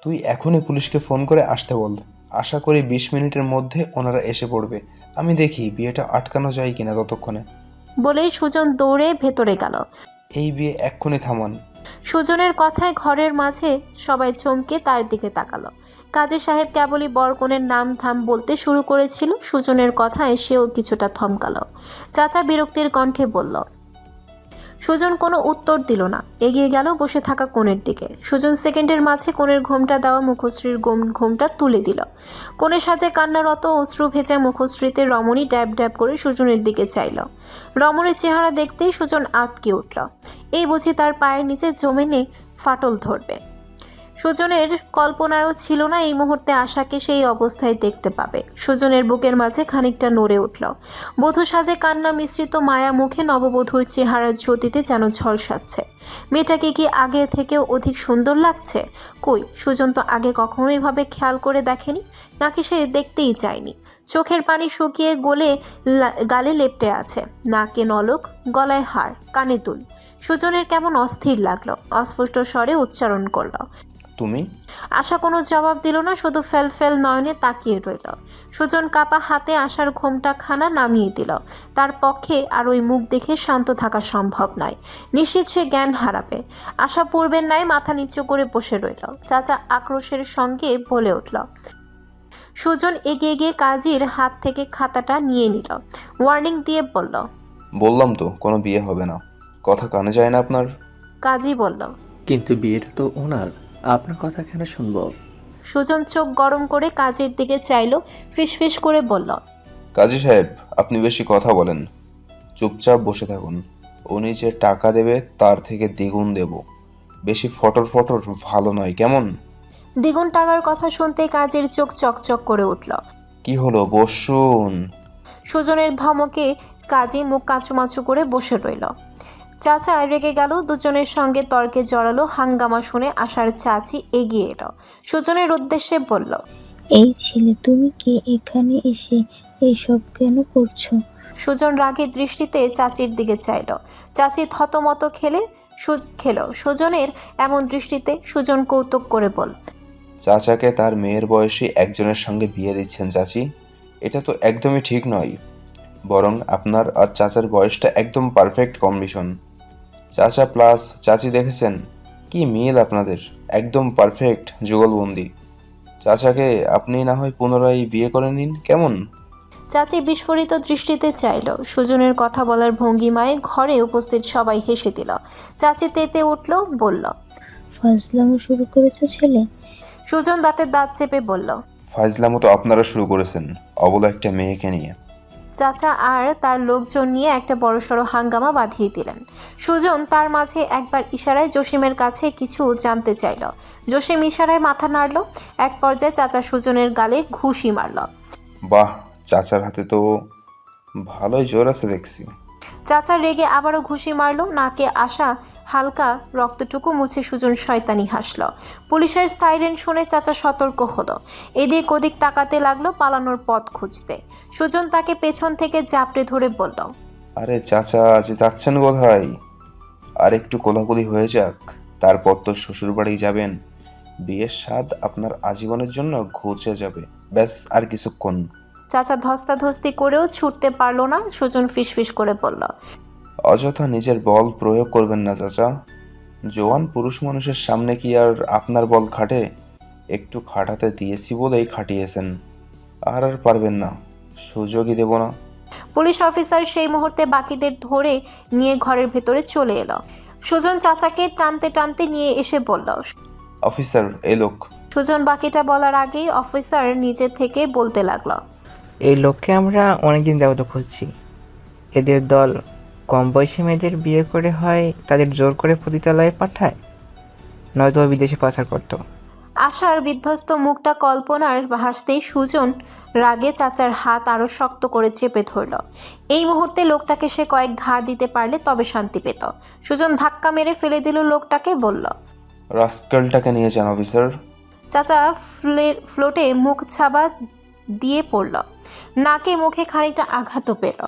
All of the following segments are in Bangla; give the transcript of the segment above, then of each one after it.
তুই এখনই পুলিশকে ফোন করে আসতে বল। আশা করি 20 মিনিটের মধ্যে ওনারা এসে পড়বে। আমি দেখি বিয়েটা আটকানো যায় কিনা ততক্ষণে। বলেই সুজন দৌড়ে ভেতরে গেল। এই বিয়ে এক্ষুনি থামান। সুজনের কথায় ঘরের মাঝে সবাই চমকে তার দিকে তাকালো। কাজী সাহেব কেবলই বরকনের নাম ধাম বলতে শুরু করেছিল। সুজনের কথায় সেও কিছুটা থমকালো। চাচা বিরক্তির কণ্ঠে বলল। সুজন কোনো উত্তর দিল না, এগিয়ে গেল বসে থাকা কোণের দিকে। সুজন সেকেন্ডের মাঝে কোণের ঘোমটা দেওয়া মুখশ্রীর ঘোমটা তুলে দিল। কোণের সাজে কান্নারত অশ্রু ভেজা মুখশ্রীতে রমণী ড্যাব ড্যাব করে সুজনের দিকে চাইল। রমণীর চেহারা দেখতেই সুজন আঁতকে উঠল। এই বুঝি তার পায়ের নিচে জমিনে ফাটল ধরবে। সুজনের কল্পনায়ও ছিল না এই মুহূর্তে আশাকে সেই অবস্থায় দেখতে পাবে। সুজনের বুকের মাঝে খানিকটা নড়ে উঠল। বধূ সাজে কান্না মিশ্রিত মায়া মুখে নববধূর চেহারার জ্যোতিতে যেন ঝলসাচ্ছে। মেয়েটাকে কি আগে থেকেও অধিক সুন্দর লাগছে? কই, সুজন তো আগে কখনো এভাবে খেয়াল করে দেখেনি, নাকি সে দেখতেই চায়নি? চোখের পানি শুকিয়ে গালে লেপ্টে আছে, নাকে নলক, গলায় হার, কানে দুল। সুজনের কেমন অস্থির লাগলো, অস্পষ্ট স্বরে উচ্চারণ করল। তুমি? আশা কোনো জবাব দিল না, শুধু ফেল ফেল নয়নে তাকিয়ে রইল। সুজন কাপা হাতে আশার ঘোমটা খানা নামিয়ে দিল। তার পক্ষে আর ওই মুখ দেখে শান্ত থাকা সম্ভব নয়। নিশ্চিত সে জ্ঞান হারাবে। আশা পূর্বের ন্যায় মাথা নিচু করে বসে রইল। চাচা আক্রোশের সঙ্গে বলে উঠল। সুজন এগিয়ে গিয়ে কাজীর হাত থেকে খাতাটা নিয়ে নিল। ওয়ার্নিং দিয়ে বলল। বললাম তো কোনো বিয়ে হবে না। কথা কানে যায় না আপনার? কাজী বলল। কিন্তু বিয়েটা তো ওনার, আপনার কথা কেন শুনবো? সুজন চোখ গরম করে কাজীর দিকে চাইল, ফিসফিস করে বলল। কাজী সাহেব, আপনি বেশি কথা বলেন। চুপচাপ বসে থাকুন। উনি যে টাকা দেবে তার থেকে দ্বিগুণ দেব। বেশি ফটর ফটর ভালো নয়, কেমন? দ্বিগুণ টাকার কথা শুনতে কাজের চোখ চকচক করে উঠল। কি হলো, বসুন। সুজনের ধমকে কাজী মুখ কাঁচুমাচু করে বসে রইল। চাচা রেগে গেল, দুজনের সঙ্গে তর্কে জড়ালো। হাঙ্গামা শুনে আশার চাচি এগিয়ে এলো, সুজনের উদ্দেশ্যে বলল। এই ছেলে, তুমি কি এখানে এসে এইসব কেন করছো? সুজন রাগী দৃষ্টিতে চাচির দিকে চাইল। চাচি থতমত খেলো সুজনের এমন দৃষ্টিতে। সুজন কৌতুক করে বল। চাচাকে তার মেয়ের বয়সী একজনের সঙ্গে বিয়ে দিচ্ছেন চাচি? এটা তো একদমই ঠিক নয়। বরং আপনার আর চাচার বয়সটা একদম পারফেক্ট কম্বিনেশন। চাচা প্লাস চাচি দেখেছেন কি মিল আপনাদের, একদম পারফেক্ট যুগলবন্দি। চাচাকে আপনি না হয় পুনরায় বিয়ে করে নিন, কেমন? চাচি বিস্ফোরিত দৃষ্টিতে চাইল। সুজনের কথা বলার ভঙ্গিমায় ঘরে উপস্থিত সবাই হেসে দিল। চাচি তেতে উঠল, বলল। ফাজলামো শুরু করেছো ছেলে? সুজন দাঁতে দাঁত চেপে বলল। ফাজলামো তো আপনারা শুরু করেছেন, অবলা একটা মেয়েকে নিয়ে। চাচা আর তার লোকজন নিয়ে একটা বড়সড় হাঙ্গামা বাঁধিয়ে দিলেন। সুজন তার মাঝে একবার ইশারায় জসিমের কাছে কিছু জানতে চাইল। জসিম ইশারায় মাথা নাড়ল। এক পর্যায়ে চাচা সুজনের গালে ঘুষি মারল। বাহ, চাচার হাতে তো ভালোই জোর আছে দেখছি। চাচা রেগে আবারও ঘুষি মারল। নাকে আসা হালকা রক্তটুকু মুছে সুজন শয়তানি হাসল। পুলিশের সাইরেন শুনে চাচা সতর্ক হলো। এদিক ওদিক তাকাতে লাগলো, পালানোর পথ খুঁজতে। সুজন তাকে পেছন থেকে জাপটে ধরে বলল। আরে চাচা, যে যাচ্ছেন কোথায়? আর একটু কোলাকুলি হয়ে যাক, তারপর তো শ্বশুরবাড়ি যাবেন। বিয়ের স্বাদ আপনার আজীবনের জন্য ঘুচে যাবে। ব্যাস আর কিছুক্ষণ। চাচা ধস্তাধস্তি করেও ছুটতে পারল না। সুজন ফিসফিস করে বলল। অযথা নিজের বল প্রয়োগ করবেন না চাচা। জোয়ান পুরুষ মানুষের সামনে কি আর আপনার বল খাটে? একটু খাটাতে দিয়েছি বলেই খাটিয়েছেন। আর আর পারবেন না, সুযোগই দেব না। পুলিশ অফিসার সেই মুহূর্তে বাকিদের ধরে নিয়ে ঘরের ভেতরে চলে এলো। সুজন চাচাকে টানতে টানতে নিয়ে এসে বলল। অফিসার, এই লোক। সুজন বাকিটা বলার আগেই অফিসার নিজে থেকে বলতে লাগলো। এই লোককে আমরা অনেকদিন যাবত খুঁজছি। এদের দল কম বয়সী মেয়েদের বিয়ে করে হয় তাদের জোর করে পতিতালয়ে পাঠায়, নয়তো বিদেশে পাচার করতো। আশার বিধ্বস্ত মুখটা কল্পনার হাসতেই সুজন রাগে চাচার হাত আরো শক্ত করে চেপে ধরল। এই মুহূর্তে লোকটাকে সে কয়েক ঘা দিতে পারলে তবে শান্তি পেত। সুজন ধাক্কা মেরে ফেলে দিল লোকটাকে, বলল। রাস্কেলটাকে নিয়ে যান অফিসার। চাচা ফ্লোটে মুখ ছাবা দিয়ে পড়ল। নাকে মুখে খানিকটা আঘাতও পেল।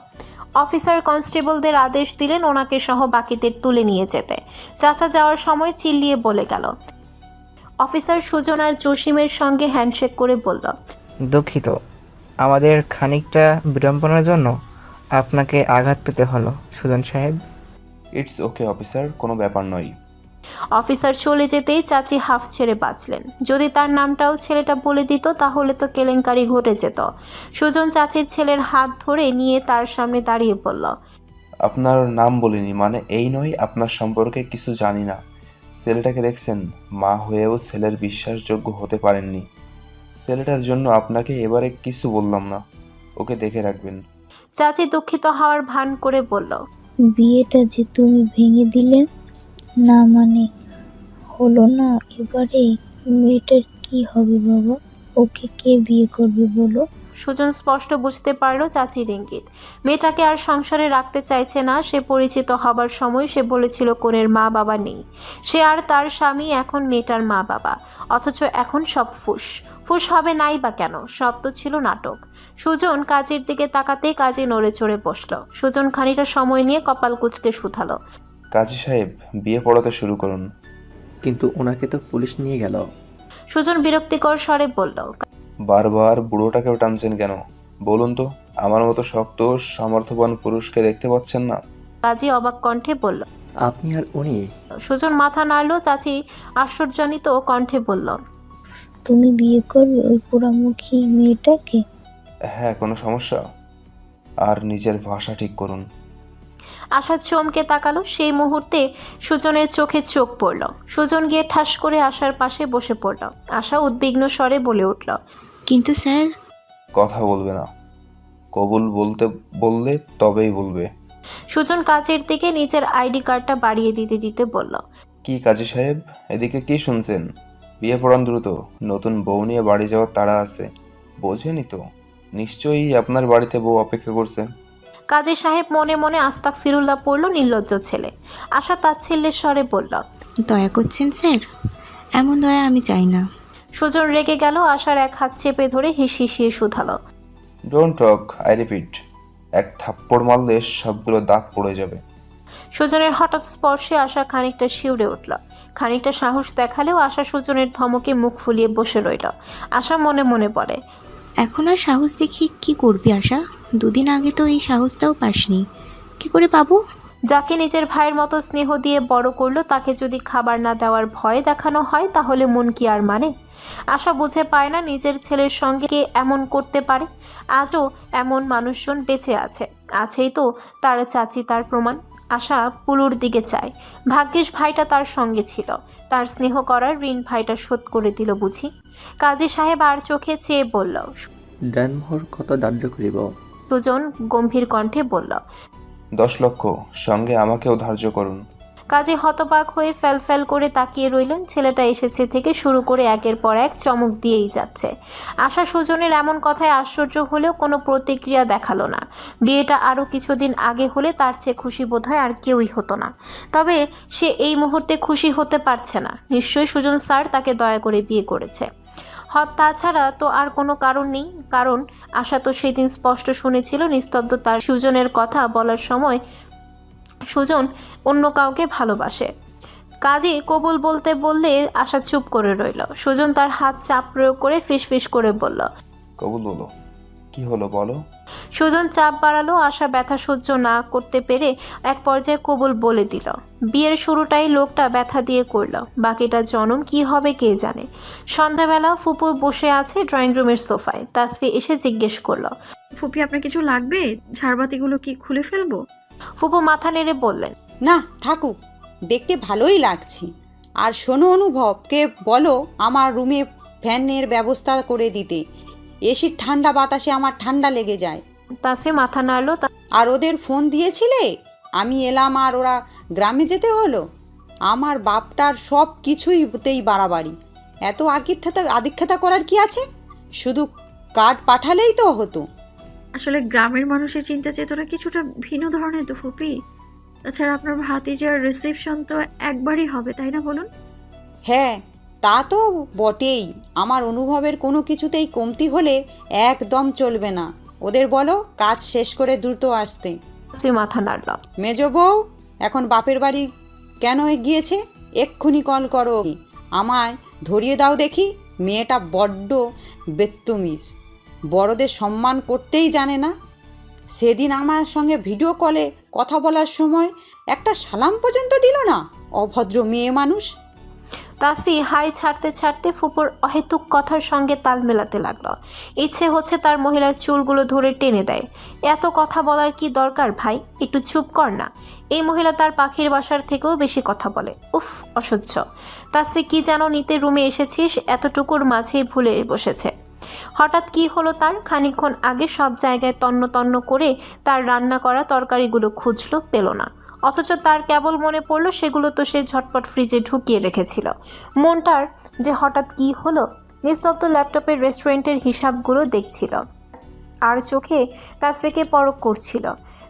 অফিসার কনস্টেবলদের আদেশ দিলেন ওনাকে সহ বাকিদের তুলে নিয়ে যেতে। চাচা যাওয়ার সময় চিল্লিয়ে বলে গেল। অফিসার সুজন আর জসিমের সঙ্গে হ্যান্ডশেক করে বলল, দুঃখিত, আমাদের খানিকটা বিড়ম্বনার জন্য আপনাকে আঘাত পেতে হলো সুজন সাহেব। ইটস ওকে অফিসার, কোনো ব্যাপার নয়। অফিসার চলে যেতেই চাচি হাফ ছেড়ে বাঁচলেন। যদি তার নামটাও ছেলেটা বলে দিত তাহলে তো কেলেঙ্কারি ঘটে যেত। সুজন চাচির ছেলের হাত ধরে নিয়ে তার সামনে দাঁড়িয়ে পড়ল। আপনার নাম বলিনি, মানে এই নয় আপনার সম্পর্কে কিছু জানি না। ছেলেটাকে দেখছেন, মা হয়েও ছেলের বিশ্বাসযোগ্য হতে পারেননি। ছেলেটার জন্য আপনাকে এবারে কিছু বললাম না, ওকে দেখে রাখবেন। চাচি দুঃখিত হওয়ার ভান করে বলল, বিয়েটা যে তুমি ভেঙে দিলে না, মানে হলো না এবারে। মেয়েটার কি হবে বাবা? ওকে কে বিয়ে করবে বলো? সুজন স্পষ্ট বুঝতে পারল চাচির ইঙ্গিত। মেয়েটাকে আর সংসারে রাখতে চাইছে না। সে পরিচিত হবার সময় সে বলেছিল কনের মা বাবা নেই। সে আর তার স্বামী এখন মেয়েটার মা বাবা, অথচ এখন সব ফুস ফুস হবে নাই বা কেন, সব তো ছিল নাটক। সুজন কাজের দিকে তাকাতেই কাজে নড়ে চড়ে বসলো। সুজন খানিকটা সময় নিয়ে কপাল কুঁচকে শুধালো, কাজী সাহেব, বিয়ে পড়াতে শুরু করুন। কিন্তু ওনাকে তো পুলিশ নিয়ে গেল। সুজন বিরক্তিকর স্বরে বলল, বারবার বুড়োটাকেও টানছেন কেন বলুন তো? আমার মতো শক্ত সামর্থ্যবান পুরুষকে দেখতে পাচ্ছেন না? কাজী অবাক কণ্ঠে বলল। আপনি আর উনি? সুজন মাথা নাড়ল। চাচি আশ্চর্যজনিত কণ্ঠে বলল, তুমি বিয়ে করবে ওই পোড়ামুখী মেয়েটাকে? হ্যাঁ, কোনো সমস্যা? আর নিজের ভাষা ঠিক করুন। আশা চমকে তাকালো। সেই মুহূর্তে সুজনের চোখে চোখ পড়ল। সুজন গিয়ে ঠাস করে আশার পাশে বসে পড়ল। আশা উদ্বিগ্ন স্বরে বলে উঠল, কিন্তু স্যার। কথা বলবে না, কবুল বলতে বললে তবেই বলবে। সুজন কাচের দিকে নিজের আইডি কার্ডটা বাড়িয়ে দিতে দিতে বলল, কি কাজী সাহেব, এদিকে কি শুনছেন? বিয়ে পড়ান দ্রুত, নতুন বউ নিয়ে বাড়ি যাওয়ার তাড়া আছে। বোঝেনি তো, নিশ্চয়ই আপনার বাড়িতে বউ অপেক্ষা করছে। কাজী সাহেব মনে মনে আস্তাগফিরুল্লাহ পড়ল, নির্লজ্জ ছেলে। আশা তাচ্ছিল্যের স্বরে বলল, দয়া করছেন স্যার, এমন দয়া আমি চাই না। সুজন রেগে গেল। আশার এক হাত চেপে ধরে হিসিয়ে শুধালো, ডোন্ট টক, আই রিপিট। এক থাপ্পড় মারলে সবগুলো দাঁত পড়ে যাবে। সুজনের হঠাৎ স্পর্শে আশা খানিকটা শিউরে উঠল। খানিকটা সাহস দেখালেও আশা সুজনের ধমকে মুখ ফুলিয়ে বসে রইল। আশা মনে মনে বলে, এখন আর সাহস দেখিয়ে কি করবি আশা? দুদিন আগে তো এই সাহসটাও পাসনি, কি করে পাবো? যাকে নিজের ভাইয়ের মতো স্নেহ দিয়ে বড় করলো তাকে যদি খাবার না দেওয়ার ভয় দেখানো হয় তাহলে মন কি আর মানে? আশা বুঝে পায় না নিজের ছেলের সঙ্গে কে এমন করতে পারে। আজও এমন মানুষজন বেঁচে আছে। আছেই তো তার চাচি, তার প্রমাণ। আশা পুলুর দিকে চায়। ভাগ্যিস ভাইটা তার সঙ্গে ছিল। তার স্নেহ করার ঋণ ভাইটা শোধ করে দিল বুঝি। কাজী সাহেব আর চোখে চেয়ে বলল, দেনমোহর কত ধার্য করিব? সুজন গম্ভীর কণ্ঠে বলল, 10 লক্ষ, সঙ্গে আমাকেও ধার্য করুন। কাজী হতবাক হয়ে ফ্যাল করে তাকিয়ে রইলেন। ছেলেটা এসেছে থেকে শুরু করে একের পর এক চমক দিয়েই যাচ্ছে। আশা সুজনের এমন কথায় আশ্চর্য হলেও কোনো প্রতিক্রিয়া দেখালো না। বিয়েটা আরও কিছুদিন আগে হলে তার চেয়ে খুশি বোধহয় আর কেউই হতো না। তবে সে এই মুহূর্তে খুশি হতে পারছে না। নিশ্চয়ই সুজন স্যার তাকে দয়া করে বিয়ে করেছে। তাছাড়া তো আর কোনো কারণ নেই। কারণ আশা তো সেদিন স্পষ্ট শুনেছিল নিস্তব্ধতার সুজনের কথা বলার সময় সুজন অন্য কাউকে ভালোবাসে। কাজী কবুল বলতে বললে আশা চুপ করে রইল। সুজন তার হাত চাপ প্রয়োগ করে ফিসফিস করে বলল, কবুল বলো। কি হলো বলো? সুজন চাপ বাড়ালো। আশা ব্যথা সহ্য না করতে পেরে এক পর্যায়ে কবুল বলে দিল। বিয়ের শুরুটাই লোকটা ব্যথা দিয়ে করল, বাকিটা জনম কি হবে কে জানে। সন্ধ্যাবেলা ফুপু বসে আছে ড্রয়িং রুমের সোফায়। তাসফি এসে জিজ্ঞেস করলো, ফুপি আপনার কিছু লাগবে? ঝাড়বাতিগুলো কি খুলে ফেলবো? ফুপু মাথা নেড়ে বললেন, না থাকুক, দেখতে ভালোই লাগছে। আর শোনো অনুভবকে বলো আমার রুমে ফ্যানের ব্যবস্থা করে দিতে। এসির ঠান্ডা বাতাসে আমার ঠান্ডা লেগে যায়। তাসফি মাথা নাড়লো। আর ওদের ফোন দিয়েছিলে? আমি এলাম আর ওরা গ্রামে যেতে হলো। আমার বাপটার সব কিছুইতেই বাড়াবাড়ি। এত আদিক্ষেতা করার কি আছে? শুধু কার্ড পাঠালেই তো হতো। আসলে গ্রামের মানুষের চিন্তা চেতনা কিছুটা ভিন্ন ধরনের তো ফুপি। তাছাড়া আপনার ভাতিজার রিসেপশন তো একবারই হবে, তাই না বলুন? হ্যাঁ তা তো বটেই। আমার অনুভবের কোনো কিছুতেই কমতি হলে একদম চলবে না। ওদের বলো কাজ শেষ করে দ্রুত আসতে। তাসফি মাথা নাড়ল। মেজো বউ এখন বাপের বাড়ি কেন গিয়েছে? এক্ষুনি কল করো। আমায় ধরিয়ে দাও দেখি। মেয়েটা বড্ড বেত্তমিজ, বড়দের সম্মান করতেই জানে না। সেদিন আমার সঙ্গে ভিডিও কলে কথা বলার সময় একটা সালাম পর্যন্ত দিল না। অভদ্র মেয়ে মানুষ। তাসফি হাই ছাড়তে ছাড়তে ফুপুর অহেতুক কথার সঙ্গে তাল মেলাতে লাগলো। ইচ্ছে হচ্ছে তার মহিলার চুলগুলো ধরে টেনে দেয়। এত কথা বলার কি দরকার ভাই, একটু চুপ কর না। এই মহিলা তার পাখির বাসার থেকেও বেশি কথা বলে। উফ, অসহ্য। তাসফি কি যেন নিতে রুমে এসেছিস, এতটুকুর মাঝেই ভুলে বসেছে। হঠাৎ কি হলো তার? খানিকক্ষণ আগে সব জায়গায় তন্ন তন্ন করে তার রান্না করা তরকারিগুলো খুঁজলো, পেল না। অথচ তার কেবল মনে পড়লো সেগুলো তো সে ঝটপট ফ্রিজে ঢুকিয়ে রেখেছিল। মনটার যে হঠাৎ কি হলো। নিস্তব্ধ ল্যাপটপের রেস্টুরেন্টের হিসাবগুলো দেখছিল আর চোখে তাসফিকে পরখ করছিল।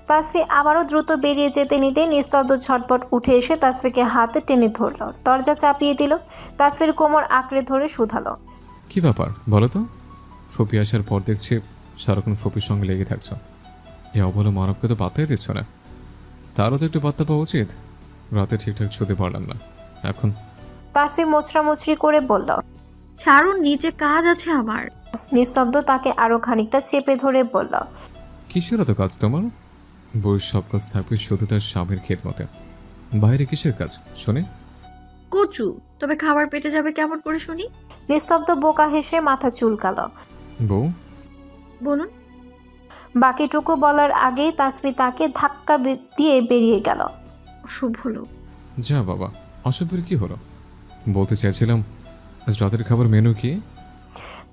তাসফি আবারও দ্রুত বেরিয়ে যেতে নিতে নিস্তব্ধ ঝটপট উঠে এসে তাসফিকে হাতে টেনে ধরল, দরজা চাপিয়ে দিল। তাসফির কোমর আঁকড়ে ধরে শুধালো, কি ব্যাপার বলো তো? ফুপি আসার পর দেখছি সারাক্ষণ ফুপির সঙ্গে লেগে থাকছ। এ অবলা মানবকে তো পাত্তাই দিচ্ছ না। তারও তো একটু পাত্তা পাওয়া উচিত। রাতে ঠিকঠাক ছুতে পারলাম না এখন। তাসফি মোচড়ামুচড়ি করে বলল, ছাড়ুন, নিচে কাজ আছে আমার। নিস্তব্ধ তাকে আরো খানিকটা চেপে ধরে বলল, কিসের এত কাজ তোমার? বউয়ের সব কাজ থাকবে শুধু তার স্বামীর খেদমতে। বাইরে কিসের কাজ শুনে? কচু, তবে খাবার পেটে যাবে কেমন করে শুনি? নিস্তব্ধ বোকা হেসে মাথা চুলকালো। বউ বলুন। বাকিটুকু বলার আগেই তাসফি তাকে ধাক্কা দিয়ে বেরিয়ে গেল। শুভ লোক। যা বাবা, অসভ্যের কি হলো? বলতে চাইছিলাম আজ রাতের খাবার মেনু কি?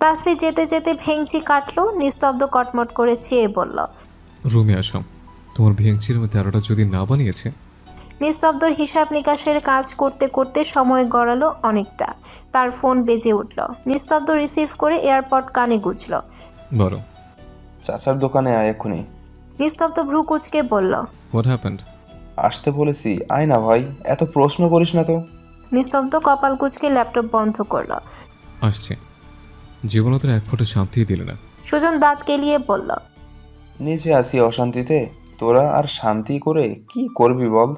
তাসফি যেতে যেতে ভেঙচি কাটলো। নিস্তব্ধ কটমট করে চেয়ে বলল, রুমে আসো। তোমার ভেঙচির মধ্যে 13টা যদি না বানিয়েছে। নিস্তব্ধর হিসাব নিকাশের কাজ করতে করতে সময় গড়ালো অনেকটা। তার ফোন বেজে উঠল। নিস্তব্ধ রিসিভ করে এয়ারপড কানে গুজল। বলো। চাচার দোকানে আয় এক্ষুনি। নিস্তব্ধ ভ্রু কুচকে বলল, হোয়াট হ্যাপেন্ড? আসতে বলেছি, আয় না ভাই, এত প্রশ্ন করিস না তো। নিস্তব্ধ কপাল কুচকে ল্যাপটপ বন্ধ করলো। আসছে। জীবনে তোর এক ফোঁটা শান্তিই দিল না। সুজন দাঁত কেলিয়ে বলল, নিচে আসি অশান্তিতে, তোরা আর শান্তি করে কি করবি বল?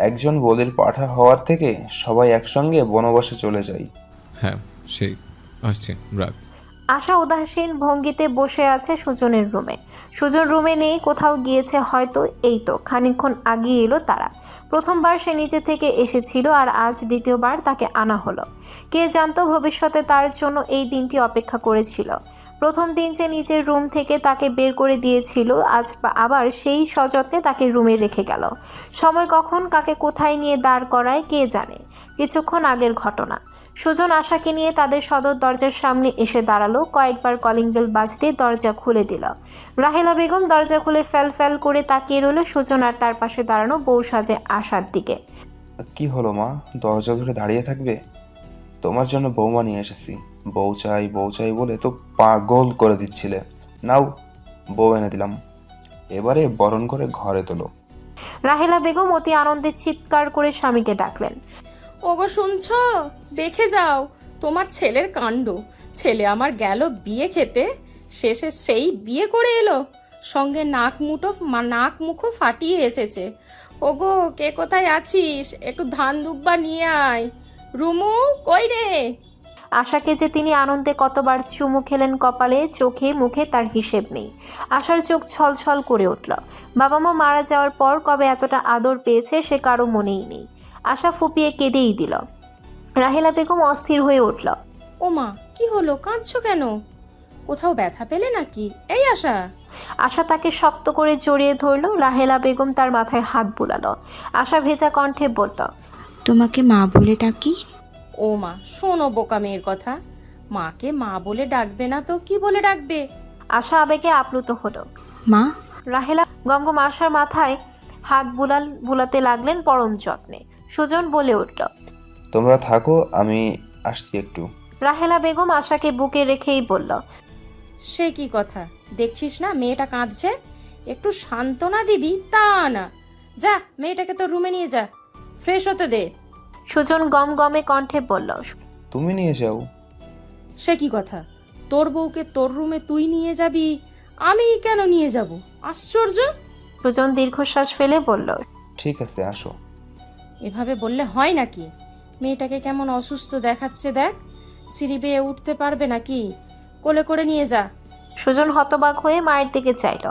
একজন বলির পাঠা হওয়ার থেকে সবাই একসঙ্গে বনবাসে চলে যাই। হ্যাঁ সেই আসছে, রাগ। আশা উদাসীন ভঙ্গিতে বসে আছে সুজনের রুমে। সুজন রুমে নেই, কোথাও গিয়েছে হয়তো। এই তো খানিকক্ষণ আগে এলো তারা। প্রথমবার সে নিচে থেকে এসেছিল আর আজ দ্বিতীয়বার তাকে আনা হলো। কে জানতো ভবিষ্যতে তার জন্য এই দিনটি অপেক্ষা করেছিল। প্রথম দিন যে নিজের রুম থেকে তাকে বের করে দিয়েছিল, আজ আবার সেই সযত্নে তাকে রুমে রেখে গেল। সময় কখন কাকে কোথায় নিয়ে দাঁড় করায় কে জানে। কিছুক্ষণ আগের ঘটনা। সুজন আশাকে নিয়ে তাদের সদর দরজার সামনে এসে দাঁড়ালো। কয়েকবার কলিং বেল বাজতে দরজা খুলে দিল। রাহেলা বেগম দরজা খুলে ফ্যাল ফ্যাল করে তাকিয়ে রইল সুজন আর তার পাশে দাঁড়ানো বউ সাজে আশার দিকে। কি হলো মা, দরজা ধরে দাঁড়িয়ে থাকবে? তোমার জন্য বৌমা নিয়ে এসেছি। বউ চাই বলে তো পাগল করে দিচ্ছিলে। নাও, বউ এনে দিলাম, এবারে বরণ করে ঘরে তোলো। রাহেলা বেগম অতি আনন্দে চিৎকার করে স্বামীকে ডাকলেন, ওগো শুনছো? দেখে যাও তোমার ছেলের কাণ্ড। ছেলে আমার গেল বিয়ে খেতে, শেষে সেই বিয়ে করে এলো, সঙ্গে নাক মুখো ফাটিয়ে এসেছে। ওগো কে কোথায় আছিস? একটু ধান দুব্বা নিয়ে আয়। রুমু কই রে? আশাকে যে তিনি আনন্দে কতবার চুমু খেলেন কপালে, চোখে মুখে তার হিসেব নেই। আশার চোখ ছলছল করে উঠল। বাবা মা মারা যাওয়ার পর কবে এতটা আদর পেয়েছে সে কারো মনেই নেই। আশা ফুপিয়ে কেঁদেই দিল। রাহেলা বেগম অস্থির হয়ে উঠল। ও মা, কি হলো? কাঁদছো কেন? কোথাও ব্যথা পেলে নাকি? এই আশা। আশা তাকে শক্ত করে জড়িয়ে ধরল। রাহেলা বেগম তার মাথায় হাত বুলালো। আশা ভেজা কণ্ঠে বলল, তোমাকে মা বলে ডাকি? ও মা, শোনো বোকা মেয়ের কথা। মাকে মা বলে ডাকবে না তো কি বলে ডাকবে? আশা আবেগে আপ্লুত হলো। মা। রাহেলা গমগম আশার মাথায় হাত বুলাতে লাগলেন পরম যত্নে। সুজন বলে উঠল, তোমরা থাকো, আমি আসছি একটু। রাহেলা বেগম আশাকে বুকে রেখেই বলল, সে কি কথা? দেখছিস না মেয়েটা কাঁদছে, একটু সান্ত্বনা দিবি তা না। যা মেয়েটাকে তো রুমে নিয়ে যা, ফ্রেশ হতে দে। সুজন গমগমে কণ্ঠে বলল, তুমি নিয়ে যাও। সে কি কথা? তোর বউকে তোর রুমে তুই নিয়ে যাবি, আমি কেন নিয়ে যাব? আশ্চর্য। সুজন দীর্ঘশ্বাস ফেলে বলল, ঠিক আছে, আসো। এভাবে বললে হয় নাকি? মেয়েটাকে কেমন অসুস্থ দেখাচ্ছে দেখ। সিঁড়ি বেয়ে উঠতে পারবে নাকি? কোলে করে নিয়ে যা। সুজন হতবাক হয়ে মায়ের দিকে চাইল।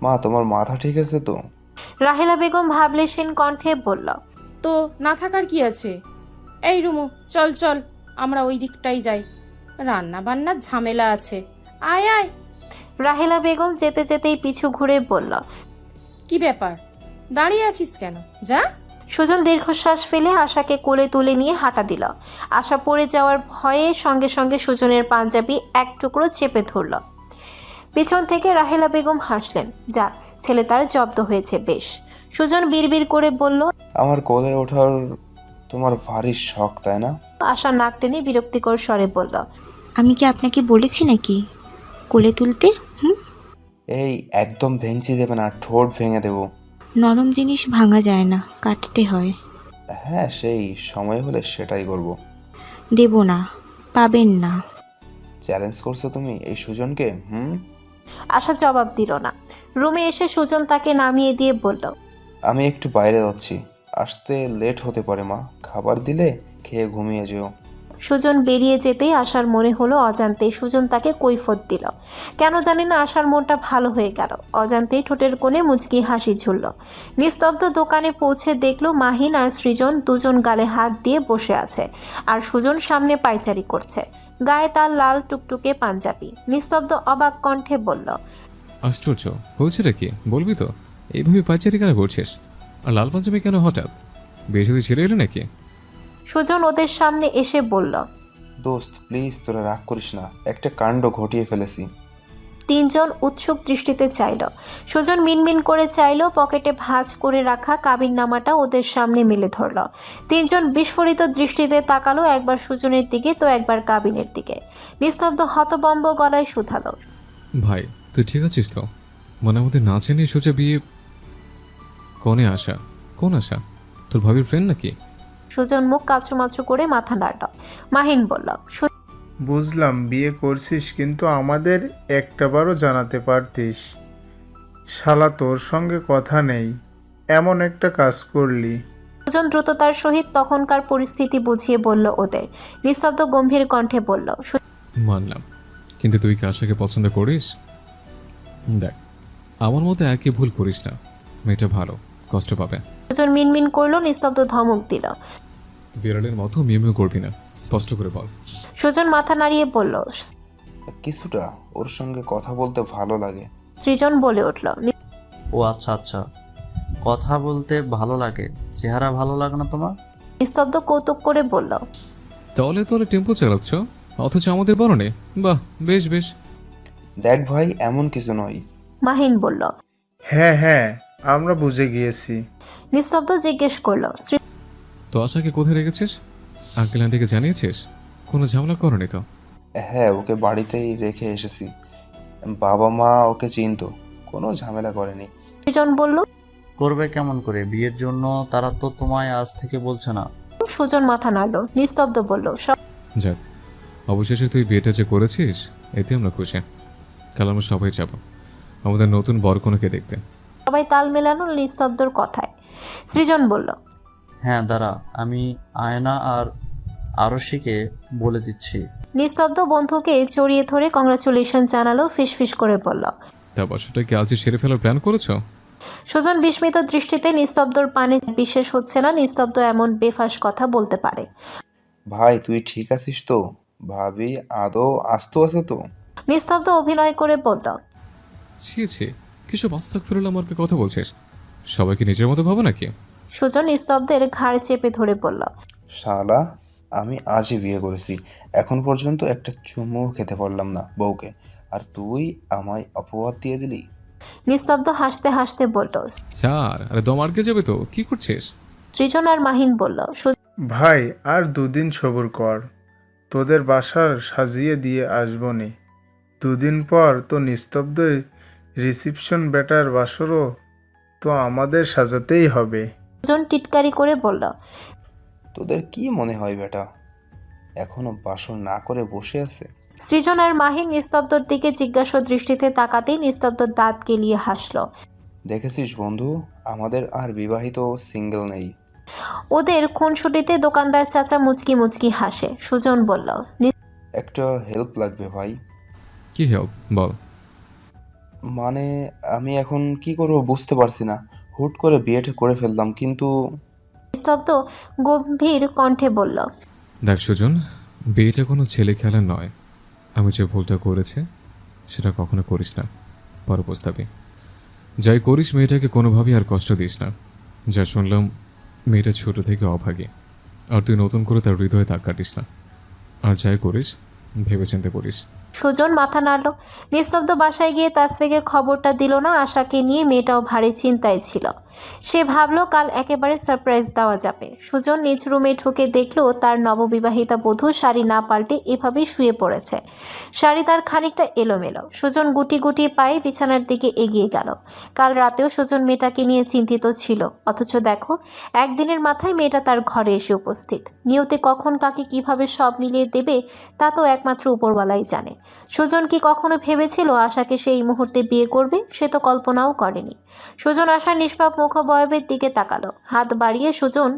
মা, তোমার মাথা ঠিক আছে তো? রাহেলা বেগম ভাবলেশীন কণ্ঠে বলল, তো না থাকার কি আছে? এই রুমু, চল চল, আমরা ওই দিকটাই যাই। রান্না বান্নার ঝামেলা আছে। আয় আয়। রাহেলা বেগম যেতে যেতেই পিছু ঘুরে বলল। কি ব্যাপার, দাঁড়িয়ে আছিস কেন? যা। সুজন দীর্ঘশ্বাস ফেলে আশাকে কোলে তুলে নিয়ে হাঁটা দিল। আশা পড়ে যাওয়ার ভয়ে সঙ্গে সঙ্গে সুজনের পাঞ্জাবি এক টুকরো চেপে ধরল। পিছন থেকে রাহেলা বেগম হাসলেন। যাক, ছেলে তার জব্দ হয়েছে বেশ। সুজন বিড়বিড় করে বলল, আমার কোলে ওঠার তোমার ভারী শখ, তাই না? আশা নাক টেনে বিরক্তিকর স্বরে বলল, আমি কি আপনাকে বলেছি নাকি কোলে তুলতে? এই একদম ভেঙচি দেবে না, ঠোঁট ভেঙে দেবো। নরম জিনিস ভাঙা যায় না, কাটতে হয়। হ্যাঁ, সেই সময় হলে সেটাই করব। দেব না, পাবেন না। চ্যালেঞ্জ করছো তুমি এই সুজনকে? আশা জবাব দিল না। রুমে এসে সুজন তাকে নামিয়ে দিয়ে বলল, আমি একটু বাইরে যাচ্ছি, আসতে লেট হতে পারে মা। খাবার দিলে খেয়ে ঘুমিয়ে যেও। সুজন বেরিয়ে যেতেই আশার মনে হলো অজান্তেই সুজন তাকে কৈফত দিল। কেন জানি না আশার মনটা ভালো হয়ে গেল। অজান্তেই ঠোঁটের কোণে মুচকি হাসি ঝুলল। নিস্তব্ধ দোকানে পৌঁছে দেখলো মাহিন আর সৃজন দুজন গালে হাত দিয়ে বসে আছে, আর সুজন সামনে পায়চারি করছে। গায়ে তার লাল টুকটুকে পাঞ্জাবি। নিস্তব্ধ অবাক কণ্ঠে বলল, আশ্চর্য, হয়েছেটা কি বলবি তো? এইভাবে পাইচারি কেন করছিস? আর লাল পাঞ্জাবি কেন হঠাৎ? বিয়ে সাথে ছেড়ে এলো নাকি? সুজন ওদের সামনে এসে বলল, দোস্ত প্লিজ তোরা রাগ করিস না, একটা কাণ্ড ঘটিয়ে ফেলেছি। তিনজন উৎসুক দৃষ্টিতে চাইল। সুজন মিনমিন করে চাইল, পকেটে ভাঁজ করে রাখা কাবিননামাটা ওদের সামনে মেলে ধরল। তিনজন বিস্ফোরিত দৃষ্টিতে তাকালো, একবার সুজনের দিকে তো একবার কাবিনের দিকে। নিস্তব্ধ হতবম্ব গলায় শুধালো, ভাই তুই ঠিক আছিস তো? মনে আমাদের না চেনে সোজা বিয়ে? কনে আশা? কোন আশা? তোর ভাবির ফ্রেন্ড নাকি? সুজন মুখ কাচুমাচু করে মাথা নাড়ল। মাহিন বলল, বুঝলাম বিয়ে করছিস, কিন্তু আমাদের একটাবারও জানাতে পারতিস। শালা তোর সঙ্গে কথা নেই, এমন একটা কাজ করলি। সুজন দ্রুততার সহিত তখনকার পরিস্থিতি বুঝিয়ে বলল ওদের। নিস্তব্ধ গম্ভীর কণ্ঠে বলল, মানলাম, কিন্তু তুই কি আশাকে পছন্দ করিস? দেখ, আমার মতো একই ভুল করিস না। মেয়েটা ভালো, কষ্ট পাবে। সুজন মিনমিন করলো, নিস্তব্ধ ধমক দিল। বিড়ালের মতো মিউ করবি না, স্পষ্ট করে বল। সুজন মাথা নাড়িয়ে বলল, কিছুটা, ওর সঙ্গে কথা বলতে ভালো লাগে। সৃজন বলে উঠল, ও আচ্ছা আচ্ছা, কথা বলতে ভালো লাগে, চেহারা ভালো লাগে না তোমার? নিস্তব্ধ কৌতুক করে বলল, তলে তলে টেম্পো চালাচ্ছ, অথচ আমাদের বরণে? বাহ, বেশ বেশ। দেখ ভাই, এমন কিছু নয়। মাহিন বলল। হ্যাঁ হ্যাঁ, আমরা বুঝে গিয়েছি। নিস্তব্ধ জিজ্ঞেস করল, তো আশাকে কোথায় রেখেছিস? আঙ্কেল আন্টিকে জানিয়েছিস? কোনো ঝামেলা করনি তো? হ্যাঁ, ওকে বাড়িতেই রেখে এসেছি। বাবা মা ওকে চিনতো, কোনো ঝামেলা করেনি। সৃজন বলল, করবে কেমন করে? বিয়ের জন্য তারা তো তোমায় আজ থেকে বলছে না। সুজন মাথা নাড়ল। নিস্তব্ধ বলল, যাক, অবশেষে তুই বিয়েটা যে করেছিস এতে আমরা খুশি। কাল আমরা সবাই যাব আমাদের নতুন বরকনেকে দেখতে। সবাই তাল মেলানো নিস্তব্ধর কথায়। সৃজন বলল, হ্যাঁ দাঁড়া, আমি আয়না আর আরশিকে বলে দিচ্ছি। নিস্তব্ধ বন্ধুকে জড়িয়ে ধরে কংগ্রাচুলেশন জানালো, ফিসফিস করে বলল, তা বছরটা কি আজই সেরে ফেলার প্ল্যান করেছো? সুজন বিস্মিত দৃষ্টিতে নিস্তব্ধর পানে বিশ্বাস হচ্ছে না নিস্তব্ধ এমন বেফাস কথা বলতে পারে। ভাই তুই ঠিক আছিস তো? ভাবি আদৌ আস্ত আছে তো? নিস্তব্ধ অভিনয় করে বলল, ছি ছি, কিসব আস্তাক ফিরলাম আর কি কথা বলছিস? সবাইকে নিজের মতো ভাবো নাকি? সুজন নিস্তব্ধের ঘাড় চেপে ধরে বলল, শালা, আমি আজই বিয়ে করেছি, এখন পর্যন্ত একটা চুমুও খেতে পারলাম না বউকে, আর তুই আমায় অপবাদ দিয়ে দিলি। নিস্তব্ধ হাসতে হাসতে বলল, চার, আরে দম আটকে যাবে তো, কি করছিস? সৃজন আর মাহিন বলল, ভাই আর দুদিন সবুর কর, তোদের বাসার সাজিয়ে দিয়ে আসবনি। দুদিন পর তো নিস্তব্ধ রিসিপশন, বেটার বাসরও তো আমাদের সাজাতেই হবে। সুজন টিটকারি করে বলল, তোদের কি মনে হয় বেটা এখনো বাসর না করে বসে আছে? সৃজন আর মাহিন নিস্তব্ধর দিকে জিজ্ঞাসা দৃষ্টিতে তাকাতেই নিস্তব্ধ দাঁত কেলিয়ে হাসল। দেখেছিস বন্ধু, আমাদের আর বিবাহিত সিঙ্গেল নেই। ওদের খুনসুটিতে দোকানদার চাচা মুচকি মুচকি হাসে। সুজন বলল, একটা হেল্প লাগবে ভাই। কি হেল্প বল। মানে আমি এখন কি করব বুঝতে পারছি না। হুট করে বিয়েটা করে ফেললাম, কিন্তু নিস্তব্ধ গম্ভীর কণ্ঠে বলল, দেখ সুজন, বিয়েটা কোনো ছেলে খেলা নয়। আমি যে ভুলটা করেছি সেটা কখনো করিস না, পরে পস্তাবি। যাই করিস মেয়েটাকে কোনোভাবেই আর কষ্ট দিস না। যা শুনলাম মেয়েটা ছোট থেকে অভাগী, আর তুই নতুন করে তার হৃদয়ে দাগ কাটিস না। আর যাই করিস ভেবেচিন্তে করিস। সুজন মাথা নাড়ল। নিস্তব্ধ বাসায় গিয়ে তাসফিকে খবরটা দিল না। আশাকে নিয়ে মেয়েটাও ভারী চিন্তায় ছিল। সে ভাবলো কাল একেবারে সারপ্রাইজ দেওয়া যাবে। সুজন নিজ রুমে ঢুকে দেখলো তার নববিবাহিতা বধূ শাড়ি না পাল্টে এভাবেই শুয়ে পড়েছে। শাড়ি তার খানিকটা এলোমেলো। সুজন গুটি গুটি পায়ে বিছানার দিকে এগিয়ে গেল। কাল রাতেও সুজন মেয়েটাকে নিয়ে চিন্তিত ছিল, অথচ দেখো একদিনের মাথায় মেয়েটা তার ঘরে এসে উপস্থিত। নিয়তে কখন কাকে কিভাবে সব মিলিয়ে দেবে তা তো একমাত্র উপরওয়ালাই জানে। সুজন কি কখনো ভেবেছিল আশাকে সে এই মুহূর্তে বিয়ে করবে? সে তো কল্পনাও করেনি। সুজন আশার নিষ্পাপ মুখাবয়বের দিকে তাকালো। হাত বাড়িয়ে সুজন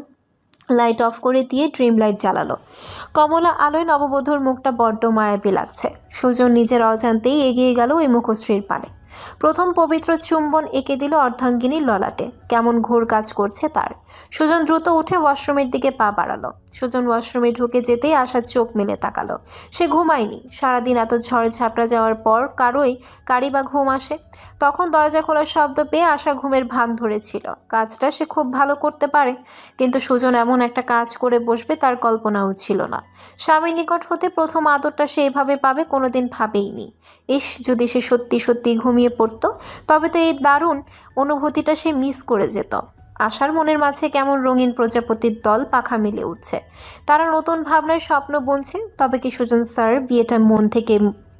লাইট অফ করে দিয়ে ড্রিম লাইট জ্বালালো। কমলা আলোয় নববধূর মুখটা বড্ড মায়াবী লাগছে। সুজন নিজের অজান্তেই এগিয়ে গেল ওই মুখশ্রীর পানে। প্রথম পবিত্র চুম্বন এঁকে দিল অর্ধাঙ্গিনীর ললাটে। কেমন ঘোর কাজ করছে তার। সুজন দ্রুত উঠে ওয়াশরুমের দিকে পা বাড়ালো। সুজন ওয়াশরুমে ঢুকে যেতেই আশার চোখ মেলে তাকালো। সে ঘুমায়নি। সারাদিন এত ঝড় ঝাপটা যাওয়ার পর কারই বা ঘুম আসে? তখন দরজা খোলার শব্দ পেয়ে আশা ঘুমের ভান ধরেছিল। কাজটা সে খুব ভালো করতে পারে, কিন্তু সুজন এমন একটা কাজ করে বসবে তার কল্পনাও ছিল না। স্বামীর নিকট হতে প্রথম আদরটা সে এভাবে পাবে কোনোদিন ভাবেইনি। ইস, যদি সে সত্যি সত্যি ঘুমিয়ে পড়তো, তবে তো এই দারুণ অনুভূতিটা সে মিস করে যেত। আশার মনের মাঝে কেমন রঙিন প্রজাপতির দল পাখা মেলে উঠছে। তারা নতুন ভাবনার স্বপ্ন বুনছে। তবে কি সুজন স্যার বিয়েটা মন থেকে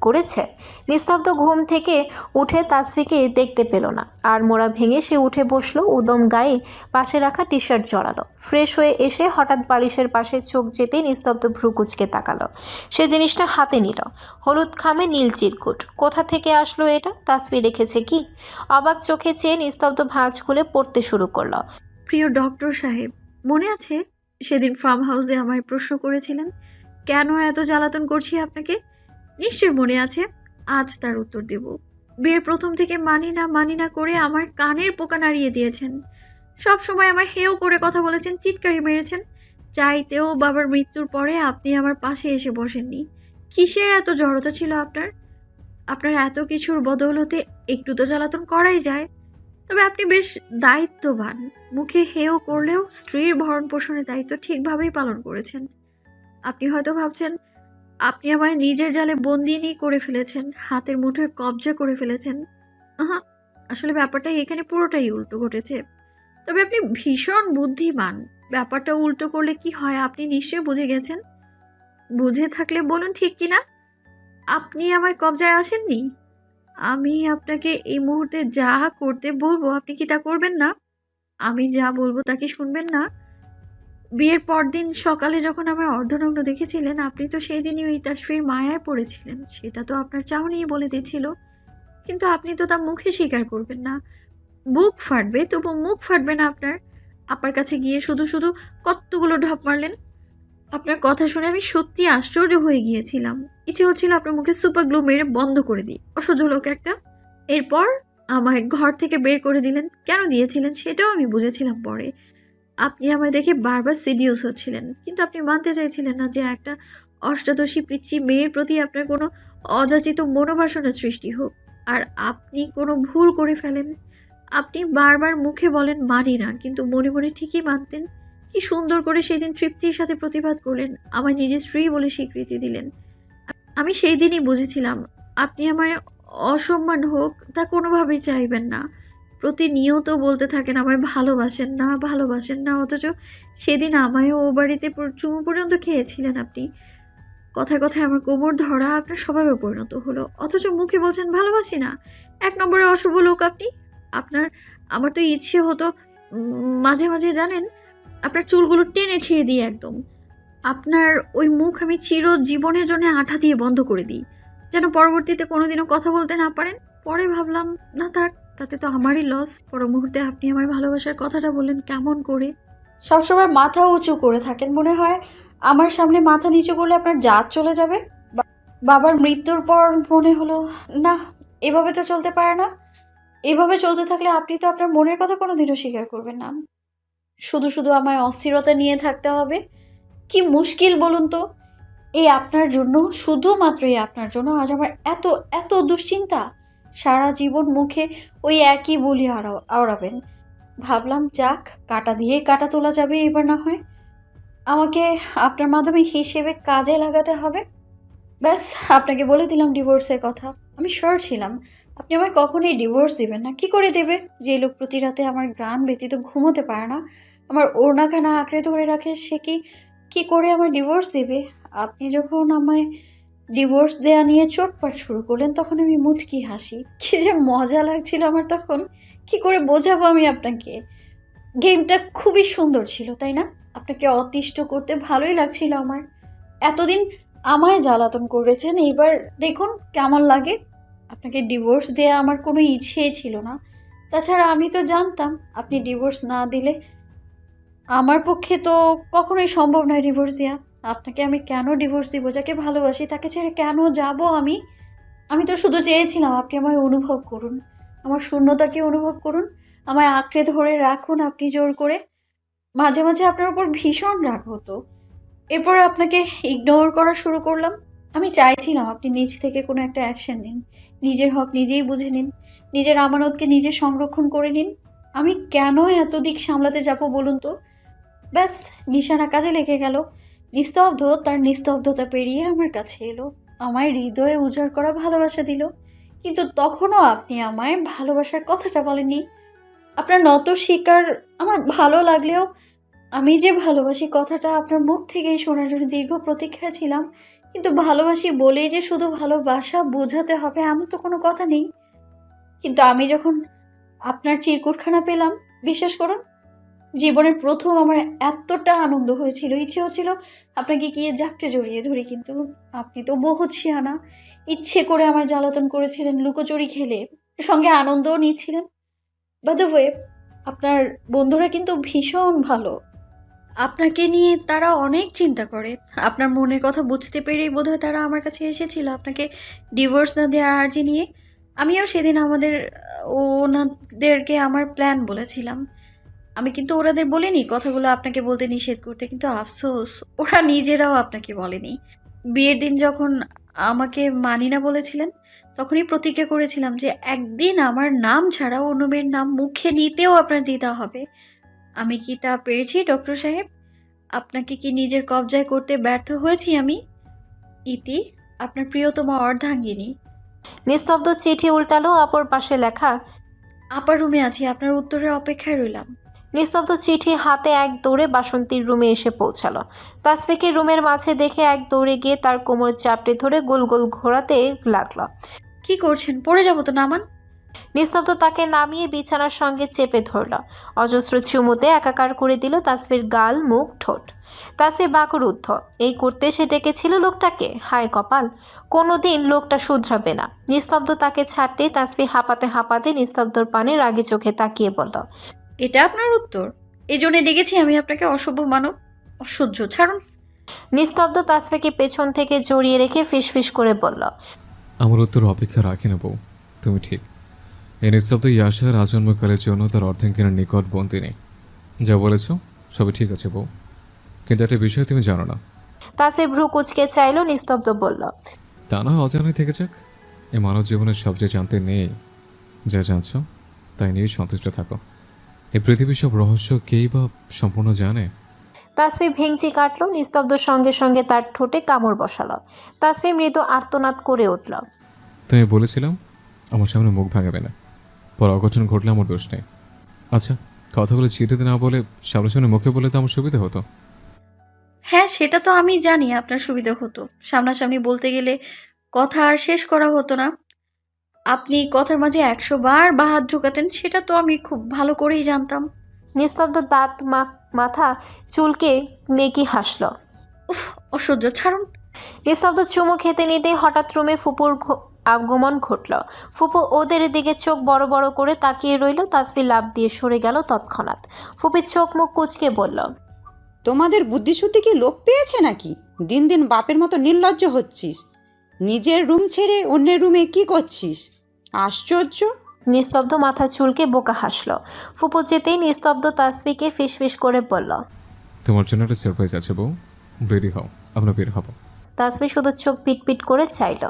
করেছে? নিস্তব্ধ ঘুম থেকে উঠে তাসফিকে দেখতে পেল না। আর মোড়া ভেঙে সে উঠে বসলো। উদম গায়ে পাশে রাখা টি শার্ট জড়ালো। ফ্রেশ হয়ে এসে হঠাৎ বালিশের পাশে চোখ যেতেই নিস্তব্ধ ভ্রু কুচকে তাকালো। সে জিনিসটা হাতে নিল। হলুদ খামে নীল চিরকুট। কোথা থেকে আসলো এটা? তাসফি রেখেছে কি? অবাক চোখে চেয়ে নিস্তব্ধ ভাঁজ খুলে পড়তে শুরু করলো। প্রিয় ডক্টর সাহেব, মনে আছে সেদিন ফার্ম হাউসে আমায় প্রশ্ন করেছিলেন কেন এত জ্বালাতন করছি আপনাকে? নিশ্চয় মনে আছে। আজ তার উত্তর দেব। বিয়ের প্রথম থেকে মানি না করে আমার কানের পোকা নাড়িয়ে দিয়েছেন। সব সময় আমার হেও করে কথা বলেছেন, টিটকারি মেরেছেন। চাইতেও বাবার মৃত্যুর পরে আপনি আমার পাশে এসে বসেননি। কিসের এত জড়তা ছিল আপনার এত কিছুর বদৌলতে একটু তো জ্বালাতন করাই যায়। তবে আপনি বেশ দায়িত্ববান। মুখে হেও করলেও স্ত্রীর ভরণ পোষণের দায়িত্ব ঠিকভাবেই পালন করেছেন। আপনি হয়তো ভাবছেন আপনি আমায় নিজের জালে বন্দিনী করে ফেলেছেন, হাতের মুঠোয় কবজা করে ফেলেছেন। আহা, আসলে ব্যাপারটা এখানে পুরোটাই উল্টো ঘটেছে। তবে আপনি ভীষণ বুদ্ধিমান। ব্যাপারটা উল্টো করলে কি হয় আপনি নিশ্চয়ই বুঝে গেছেন। বুঝে থাকলে বলুন ঠিক কিনা। আপনি আমায় কবজায় আসেননি। আমি আপনাকে এই মুহূর্তে যা করতে বলবো আপনি কি তা করবেন না? আমি যা বলবো তা কি শুনবেন না? বিয়ের পরদিন সকালে যখন আমার অর্ধনগ্ন দেখেছিলেন, আপনি তো সেই দিনই ওই তাসফির মায়ায় পড়েছিলেন। সেটা তো আপনার চাহনিই বলে দিয়েছিল। কিন্তু আপনি তো তা মুখে স্বীকার করবেন না। বুক ফাটবে, তবু মুখ ফাটবে না আপনার। আপার কাছে গিয়ে শুধু শুধু কতগুলো ঢপ মারলেন। আপনার কথা শুনে আমি সত্যি আশ্চর্য হয়ে গিয়েছিলাম। ইচ্ছে হচ্ছিল আপনার মুখে সুপার গ্লু মেরে বন্ধ করে দিই। অসহ্য লোক একটা। এরপর আমায় ঘর থেকে বের করে দিলেন। কেন দিয়েছিলেন সেটাও আমি বুঝেছিলাম পরে। আপনি আমায় দেখে বারবার সিডিউস হচ্ছিলেন, কিন্তু আপনি মানতে চাইছিলেন না যে একটা অষ্টাদশী পিচ্চি মেয়ের প্রতি আপনার কোনো অযাচিত মনোবাসনা সৃষ্টি হোক। আর আপনি কোনো ভুল করে ফেলেন। আপনি বারবার মুখে বলেন মানি না, কিন্তু মনে মনে ঠিকই মানতেন। কি সুন্দর করে সেই দিন তৃপ্তির সাথে প্রতিবাদ করলেন, আমার নিজের স্ত্রী বলে স্বীকৃতি দিলেন। আমি সেই দিনই বুঝেছিলাম আপনি আমায় অসম্মান হোক তা কোনোভাবেই চাইবেন না। প্রতিনিয়ত বলতে থাকেন আমায় ভালোবাসেন না, অথচ সেদিন আমায়ও ও বাড়িতে চুমু পর্যন্ত খেয়েছিলেন আপনি। কথায় কথায় আমার কোমর ধরা আপনার স্বভাবে পরিণত হলো, অথচ মুখে বলছেন ভালোবাসি না। এক নম্বরে অশুভ লোক আপনি। আমার তো ইচ্ছে হতো মাঝে মাঝে জানেন আপনার চুলগুলো টেনে ছেড়ে দিই একদম। আপনার ওই মুখ আমি চিরজীবনের জন্য আঠা দিয়ে বন্ধ করে দিই, যেন পরবর্তীতে কোনোদিনও কথা বলতে না পারেন। পরে ভাবলাম না থাক, তাতে তো আমারই লস। পর মুহূর্তে আপনি আমায় ভালোবাসার কথাটা বললেন কেমন করে। সবসময় মাথা উঁচু করে থাকেন, মনে হয় আমার সামনে মাথা নিচু করলে আপনার জাত চলে যাবে। বাবার মৃত্যুর পর মনে হলো না, এভাবে তো চলতে পারে না। এভাবে চলতে থাকলে আপনি তো আপনার মনের কথা কোনোদিনও স্বীকার করবেন না। শুধু শুধু আমায় অস্থিরতা নিয়ে থাকতে হবে, কি মুশকিল বলুন তো। এই আপনার জন্য, শুধুমাত্র এই আপনার জন্য আজ আমার এত এত দুশ্চিন্তা। সারা জীবন মুখে ওই একই বলি আওড়াবেন। ভাবলাম যাক, কাটা দিয়ে কাটা তোলা যাবে এবার না হয়। আমাকে আপনার মাধ্যমে হিসেবে কাজে লাগাতে হবে। ব্যাস, আপনাকে বলে দিলাম ডিভোর্সের কথা। আমি শিওর ছিলাম আপনি আমায় কখনোই ডিভোর্স দিবেন না। কি করে দেবে? যে লোক প্রতি রাতে আমার গ্রাণ ব্যতীত ঘুমোতে পারে না, আমার ওড়নাখানা আঁকড়ে ধরে রাখে, সে কি করে আমায় ডিভোর্স দেবে? আপনি যখন আমায় ডিভোর্স দেয়া নিয়ে চোটপাট শুরু করলেন, তখন আমি মুচকি হাসি। কি যে মজা লাগছিল আমার তখন, কি করে বোঝাবো আমি আপনাকে। গেমটা খুবই সুন্দর ছিল, তাই না? আপনাকে অতিষ্ঠ করতে ভালোই লাগছিল আমার। এতদিন আমায় জ্বালাতন করেছেন, এবার দেখুন কেমন লাগে। আপনাকে ডিভোর্স দেয়া আমার কোনো ইচ্ছেই ছিল না। তাছাড়া আমি তো জানতাম আপনি ডিভোর্স না দিলে আমার পক্ষে তো কখনোই সম্ভব নয় ডিভোর্স দেওয়া। আপনাকে আমি কেন ডিভোর্স দিব? যাকে ভালোবাসি তাকে ছেড়ে কেন যাব আমি? আমি তো শুধু চেয়েছিলাম আপনি আমায় অনুভব করুন, আমার শূন্যতাকে অনুভব করুন, আমায় আঁকড়ে ধরে রাখুন আপনি জোর করে। মাঝে মাঝে আপনার উপর ভীষণ রাগ হতো, এরপর আপনাকে ইগনোর করা শুরু করলাম। আমি চাইছিলাম আপনি নিজ থেকে কোনো একটা অ্যাকশন নিন, নিজের হক নিজেই বুঝে নিন, নিজের আমানতকে নিজে সংরক্ষণ করে নিন। আমি কেন এত দিক সামলাতে যাব বলুন তো? ব্যাস, নিশানা কাজে লেগে গেল। নিস্তব্ধ তার নিস্তব্ধতা পেরিয়ে আমার কাছে এলো, আমায় হৃদয়ে উজাড় করা ভালোবাসা দিল। কিন্তু তখনও আপনি আমায় ভালোবাসার কথাটা বলেননি। আপনার নত স্বীকার আমার ভালো লাগলেও আমি যে ভালোবাসি কথাটা আপনার মুখ থেকেই শোনার জন্য দীর্ঘ প্রতীক্ষায় ছিলাম। কিন্তু ভালোবাসি বলেই যে শুধু ভালোবাসা বোঝাতে হবে এমন তো কোনো কথা নেই। কিন্তু আমি যখন আপনার চিরকুটখানা পেলাম, বিশ্বাস করুন, জীবনের প্রথম আমার এতটা আনন্দ হয়েছিল, ইচ্ছে হচ্ছিল আপনাকে গিয়ে জাপটে জড়িয়ে ধরি। কিন্তু আপনি তো বহুত শিয়ানা, ইচ্ছে করে আমায় জ্বালাতন করেছিলেন, লুকোচুরি খেলে, সঙ্গে আনন্দও নিচ্ছিলেন। বাই দ্য ওয়ে, আপনার বন্ধুরা কিন্তু ভীষণ ভালো। আপনাকে নিয়ে তারা অনেক চিন্তা করে। আপনার মনের কথা বুঝতে পেরেই বোধহয় তারা আমার কাছে এসেছিল আপনাকে ডিভোর্স না দেওয়ার আর্জি নিয়ে। আমিও সেদিন ওনাদেরকে আমার প্ল্যান বলেছিলাম। আমি কিন্তু ওরাদের বলিনি কথাগুলো আপনাকে বলতে নিষেধ করতে, কিন্তু আফসোস ওরা নিজেরাও আপনাকে বলেনি। বিয়ের দিন যখন আমাকে মানি না বলেছিলেন, তখনই প্রতিজ্ঞা করেছিলাম যে একদিন আমার নাম ছাড়া অন্য মেয়ের নাম মুখে নিতেও আপনার দিতে হবে। আমি কি তা পেরেছি ডক্টর সাহেব? আপনাকে কি নিজের কবজায় করতে ব্যর্থ হয়েছি আমি? ইতি, আপনার প্রিয়তমা অর্ধাঙ্গিনী। নিস্তব্ধ চিঠি উল্টালো, অপর পাশে লেখা, আপার রুমে আছি, আপনার উত্তরের অপেক্ষায় রইলাম। নিস্তব্ধ চিঠি হাতে এক দৌড়ে বাসন্তীর রুমে এসে পৌঁছালো। তাসফিকে রুমের মাঝে দেখে এক দৌড়ে গিয়ে তার কোমর চাপটে ধরে গোল গোল ঘোরাতে লাগলো। কি করছেন? পড়ে যাবো তো, নামান। নিস্তব্ধ তাকে নামিয়ে বিছানার সঙ্গে চেপে ধরল, অজস্র চুমুতে একাকার করে দিল তাসফির গাল, মুখ, ঠোঁট। তাসফি বাকরুদ্ধ। এই করতে সে ডেকেছিল লোকটাকে? হায় কপাল, কোনোদিন লোকটা শুধরাবে না। নিস্তব্ধ তাকে ছাড়তেই তাসফি হাঁপাতে হাঁপাতে নিস্তব্ধর পানে রাগে চোখে তাকিয়ে বলল, এটা আপনার উত্তর? এই জন্যে ডেকেছি আমি আপনাকে, অসভ্য মানব, অসহ্য, ছাড়ুন। নিস্তব্ধ তাসফিকে পেছন থেকে জড়িয়ে রেখে ফিসফিস করে বলল, আমার উত্তর অপেক্ষা রাখে না বউ, তুমি ঠিক। এই নিস্তব্ধ ইয়াসার আজন্মকালের জন্য তার অর্ধাঙ্গিনীর নিকট বন্দিনী। যা বলেছ সবই ঠিক আছে বউ, কিন্তু একটা বিষয় তুমি জানো না। তাসফি ভ্রু কুচকে চাইল। নিস্তব্ধ বলল, তা না অজানাই থেকে যাক। এই মানব জীবনের সবচেয়ে জানতে নেই, যা জানছ তাই নিয়েই সন্তুষ্ট থাকো। এই পৃথিবীর সব রহস্য কেই বা সম্পূর্ণ জানে? তাসফি ভেঙচি কাটলো। নিস্তব্ধ সঙ্গে সঙ্গে তার ঠোঁটে কামড় বসালো। তাসফি মৃদু আর্তনাদ করে উঠল। তুমি বলেছিলাম আমার সামনে মুখ ভাঙাবে না, পর অঘটন ঘটলে আমার দোষ নেই। আচ্ছা, কথা বলে চিঠিতে না বলে সামনে মুখে বলে তো আমার সুবিধা হতো। হ্যাঁ, সেটা তো আমি জানি আপনার সুবিধা হতো। সামনাসামনি বলতে গেলে কথা আর শেষ করা হতো না। আপনি কথার মাঝে 100 বার বাহাত ঢোকাতেন, সেটা তো আমি খুব ভালো করেই জানতাম। নিস্তব্ধ দাঁত মাথা চুলকে মেকি হাসল। উফ, অসহ্য, ছাড়ুন। নিস্তব্ধ চুমু খেতে নিতেই হঠাৎ রুমে ফুপুর আগমন ঘটল। ফুপু ওদের দিকে চোখ বড় বড় করে তাকিয়ে রইল। তাসবি লাফ দিয়ে সরে গেল তৎক্ষণাৎ। ফুপির চোখ মুখ কুঁচকে বলল, তোমাদের বুদ্ধিশুদ্ধি কি লোপ পেয়েছে নাকি? দিন দিন বাপের মতো নির্লজ্জ হচ্ছিস। নিজের রুম ছেড়ে অন্যের রুমে কি করছিস? আশ্চর্য। নিস্তব্ধ মাথা চুলকে বোকা হাসল। ফুপু যেতেই নিস্তব্ধ তাসবিকে ফিসফিস করে বলল, তোমার জন্য একটা সারপ্রাইজ আছে বউ, রেডি হও, আমরা বের হব। তাসবি শুধু চোখ পিটপিট করে চাইল।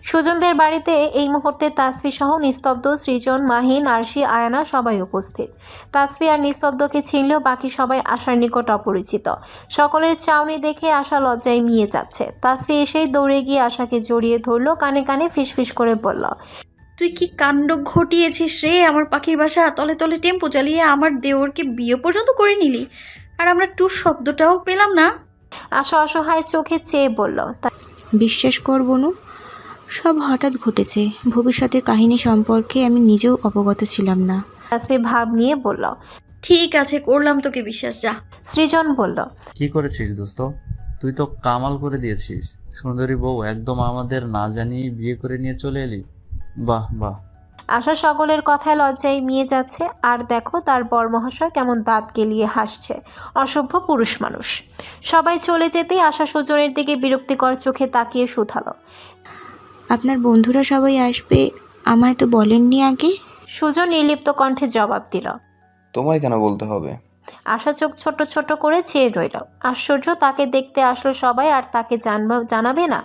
সুজনদের বাড়িতে এই মুহূর্তে তাসবি সহ নিস্তব্ধ, সৃজন, মাহিন, আরশি, আয়ানা সবাই উপস্থিত। তাসবি আর নিস্তব্ধকে চিনলেও বাকি সবাই আশার নিকট অপরিচিত। সকলের চাউনি দেখে আশা লজ্জায় মিয়ে যাচ্ছে। তাসবি এসেই দৌড়ে গিয়ে আশাকে জড়িয়ে ধরলো, কানে কানে ফিসফিস করে বলল, তুই কি কাণ্ড ঘটিয়েছিস রে? আমার পাখির বাসা তলে তলে টেম্পো চালিয়ে আমার দেওরকে বিয়ে পর্যন্ত করে নিলি, আর আমরা টুর শব্দটাও পেলাম না। আশা অসহায় চোখে চেয়ে বলল, বিশ্বাস কর বনু, সব হঠাৎ ঘটেছে। ভবিষ্যতের কাহিনী সম্পর্কে আমি নিজেও অবগত ছিলাম না। তাসবি ভাব নিয়ে বলল, ঠিক আছে, করলাম তোকে বিশ্বাস, যা। সৃজন বলল, কি করেছিস দোস্ত? তুই তো কামাল করে দিয়েছিস। সুন্দরী বউ একদম আমাদের না জানিয়ে বিয়ে করে নিয়ে চলে এলি। বাহ বাহ। আশা সকলের কথায় লজ্জায় মিয়ে যাচ্ছে। আর দেখো তার বর মহাশয় কেমন দাঁত গেলিয়ে হাসছে, অসভ্য পুরুষ মানুষ। সবাই চলে যেতেই আশা সুজনের দিকে বিরক্তিকর চোখে তাকিয়ে শুধালো, আপনার বন্ধুরা সবাই আসবে, আমায় তো বলেননি আগে। সুজন নির্লিপ্ত কণ্ঠে জবাব দিল, তোমায় কেন বলতে হবে? আশা চোখ ছোট ছোট করে চেয়ে রইল। আশ্চর্য, তাকে দেখতে আসলো সবাই আর তাকে জানাবে না?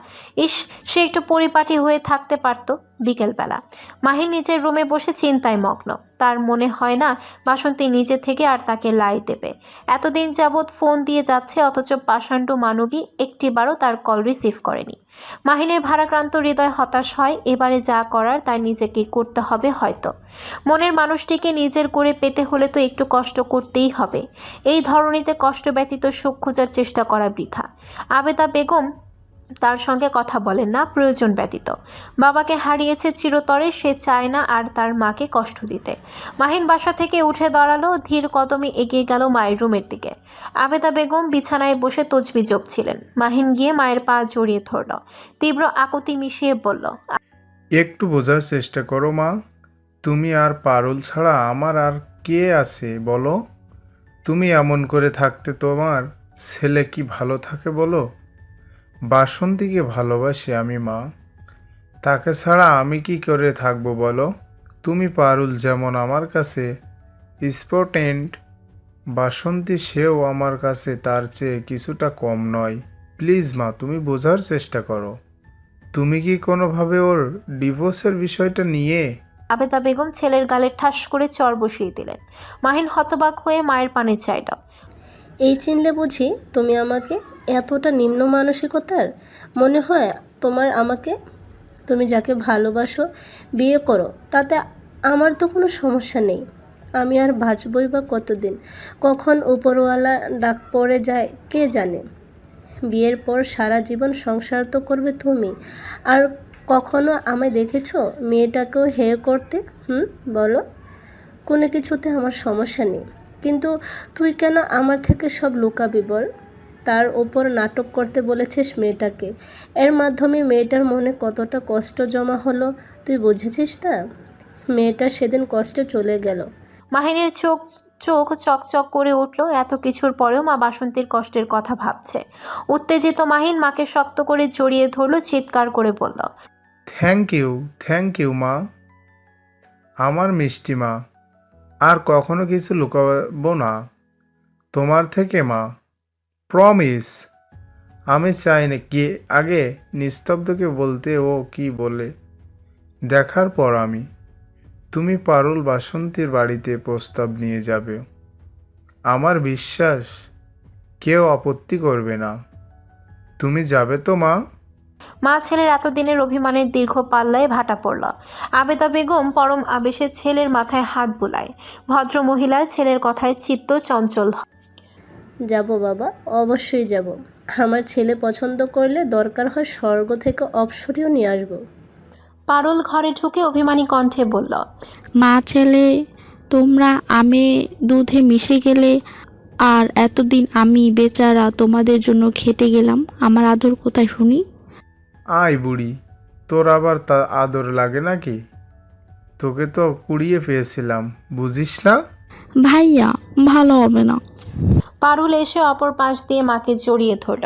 ইস, সে একটু পরিপাটি হয়ে থাকতে পারত। বিকেলবেলা মাহিন নিজের রুমে বসে চিন্তায় মগ্ন। তার মনে হয় না বাসন্তী নিজে থেকে আর তাকে লাই দেবে। এতদিন যাবৎ ফোন দিয়ে যাচ্ছে, অথচ পাষাণ্ড মানবী একটিবারও তার কল রিসিভ করেনি। মাহিনের ভারাক্রান্ত হৃদয় হতাশ হয়। এবারে যা করার তার নিজেকে করতে হবে হয়তো। মনের মানুষটিকে নিজের করে পেতে হলে তো একটু কষ্ট করতেই হবে। এই ধরনীতে কষ্ট ব্যতীত সুখ খোঁজার চেষ্টা করা বৃথা। আবেদা বেগম তার সঙ্গে কথা বলেন না প্রয়োজন ব্যতীত। বাবাকে হারিয়েছে চিরতরে, সে চায় না আর তার মাকে কষ্ট দিতে। মাহিন বাসা থেকে উঠে দাঁড়ালো, ধীর কদমে এগিয়ে গেল মায়ের রুমের দিকে। আবেদা বেগম বিছানায় বসে তসবি জপছিলেন। মাহিন গিয়ে মায়ের পা জড়িয়ে ধরল, তীব্র আকুতি মিশিয়ে বলল, একটু বোঝার চেষ্টা করো মা। তুমি আর পারুল ছাড়া আমার আর কে আছে বলো? তুমি এমন করে থাকতে তোমার ছেলে কি ভালো থাকে বলো? বাসন্তীকে ভালোবাসি আমি মা, তাকে ছাড়া আমি কি করে থাকবো বলো? তুমি পারুল যেমন আমার কাছে ইম্পর্টেন্ট, বাসন্তী সেও আমার কাছে তার চেয়ে কিছুটা কম নয়। প্লিজ মা, তুমি বোঝার চেষ্টা করো। তুমি কি কোনোভাবে ওর ডিভোর্সের বিষয়টা নিয়ে? আবেদা বেগম ছেলের গালে ঠাস করে চর বসিয়ে দিলেন। মাহিন হতবাক হয়ে মায়ের পানে চাইল। এই চিনলে বুঝি তুমি আমাকে? এতটা নিম্ন মানসিকতার মনে হয় তোমার আমাকে? তুমি যাকে ভালোবাসো বিয়ে করো, তাতে আমার তো কোনো সমস্যা নেই। আমি আর বাঁচবই বা কতদিন, কখন উপরওয়ালা ডাক পড়ে যায় কে জানে। বিয়ের পর সারা জীবন সংসার তো করবে তুমি। আর কখনো আমায় দেখেছো মেয়েটাকেও হেয় করতে? বলো। কোনো কিছুতে আমার সমস্যা নেই, কিন্তু তুই কেন আমার থেকে সব লুকাবি বল? তার ওপর নাটক করতে বলেছিস মেয়েটাকে। এর মাধ্যমে মেয়েটার মনে কতটা কষ্ট জমা হলো তুই বুঝেছিস তা? মেয়েটা সেদিন কষ্টে চলে গেল। মাহিনের চোখ চকচক করে উঠল। এত কিছুর পরেও মা বাসন্তীর কষ্টের কথা ভাবছে। উত্তেজিত মাহিন মাকে শক্ত করে জড়িয়ে ধরল, চিৎকার করে বলল, থ্যাংক ইউ মা, আমার মিষ্টি মা। আর কখনো কিছু লুকাবো না তোমার থেকে মা, প্রমিস। আমি চাই না কি আগে নিস্তব্ধকে বলতে ও কি বলে দেখার পর তুমি পারুল বাসন্তীর বাড়িতে প্রস্তাব নিয়ে যাবে। আমার বিশ্বাস কেউ আপত্তি করবে না। তুমি যাবে তো মা? মা ছেলের এতদিনের অভিমানের দীর্ঘ পাল্লায় ভাটা পড়ল। আবেদা বেগম পরম আবেশে ছেলের মাথায় হাত বুলায়। ভদ্র মহিলার ছেলের কথায় চিত্ত চঞ্চল। যাব বাবা, অবশ্যই যাব। আমার ছেলে পছন্দ করলে দরকার হয় স্বর্গ থেকে অপ্সরীয় নিয়ে আসবো। পারুল ঘরে ঢুকে অভিমানী কণ্ঠে বলল, মা ছেলে তোমরা আমে দুধে মিশে গেলে আর এতদিন আমি বেচারা তোমাদের জন্য খেটে গেলাম, আমার আদর কোথায় শুনি? আয় বুড়ি, তোর আবার তা আদর লাগে নাকি? তোকে তো কুড়িয়ে পেয়েছিলাম, বুঝিস না? ভাইয়া, ভালো হবে না। পারুল এসে অপর পাশ দিয়ে মাকে জড়িয়ে ধরল।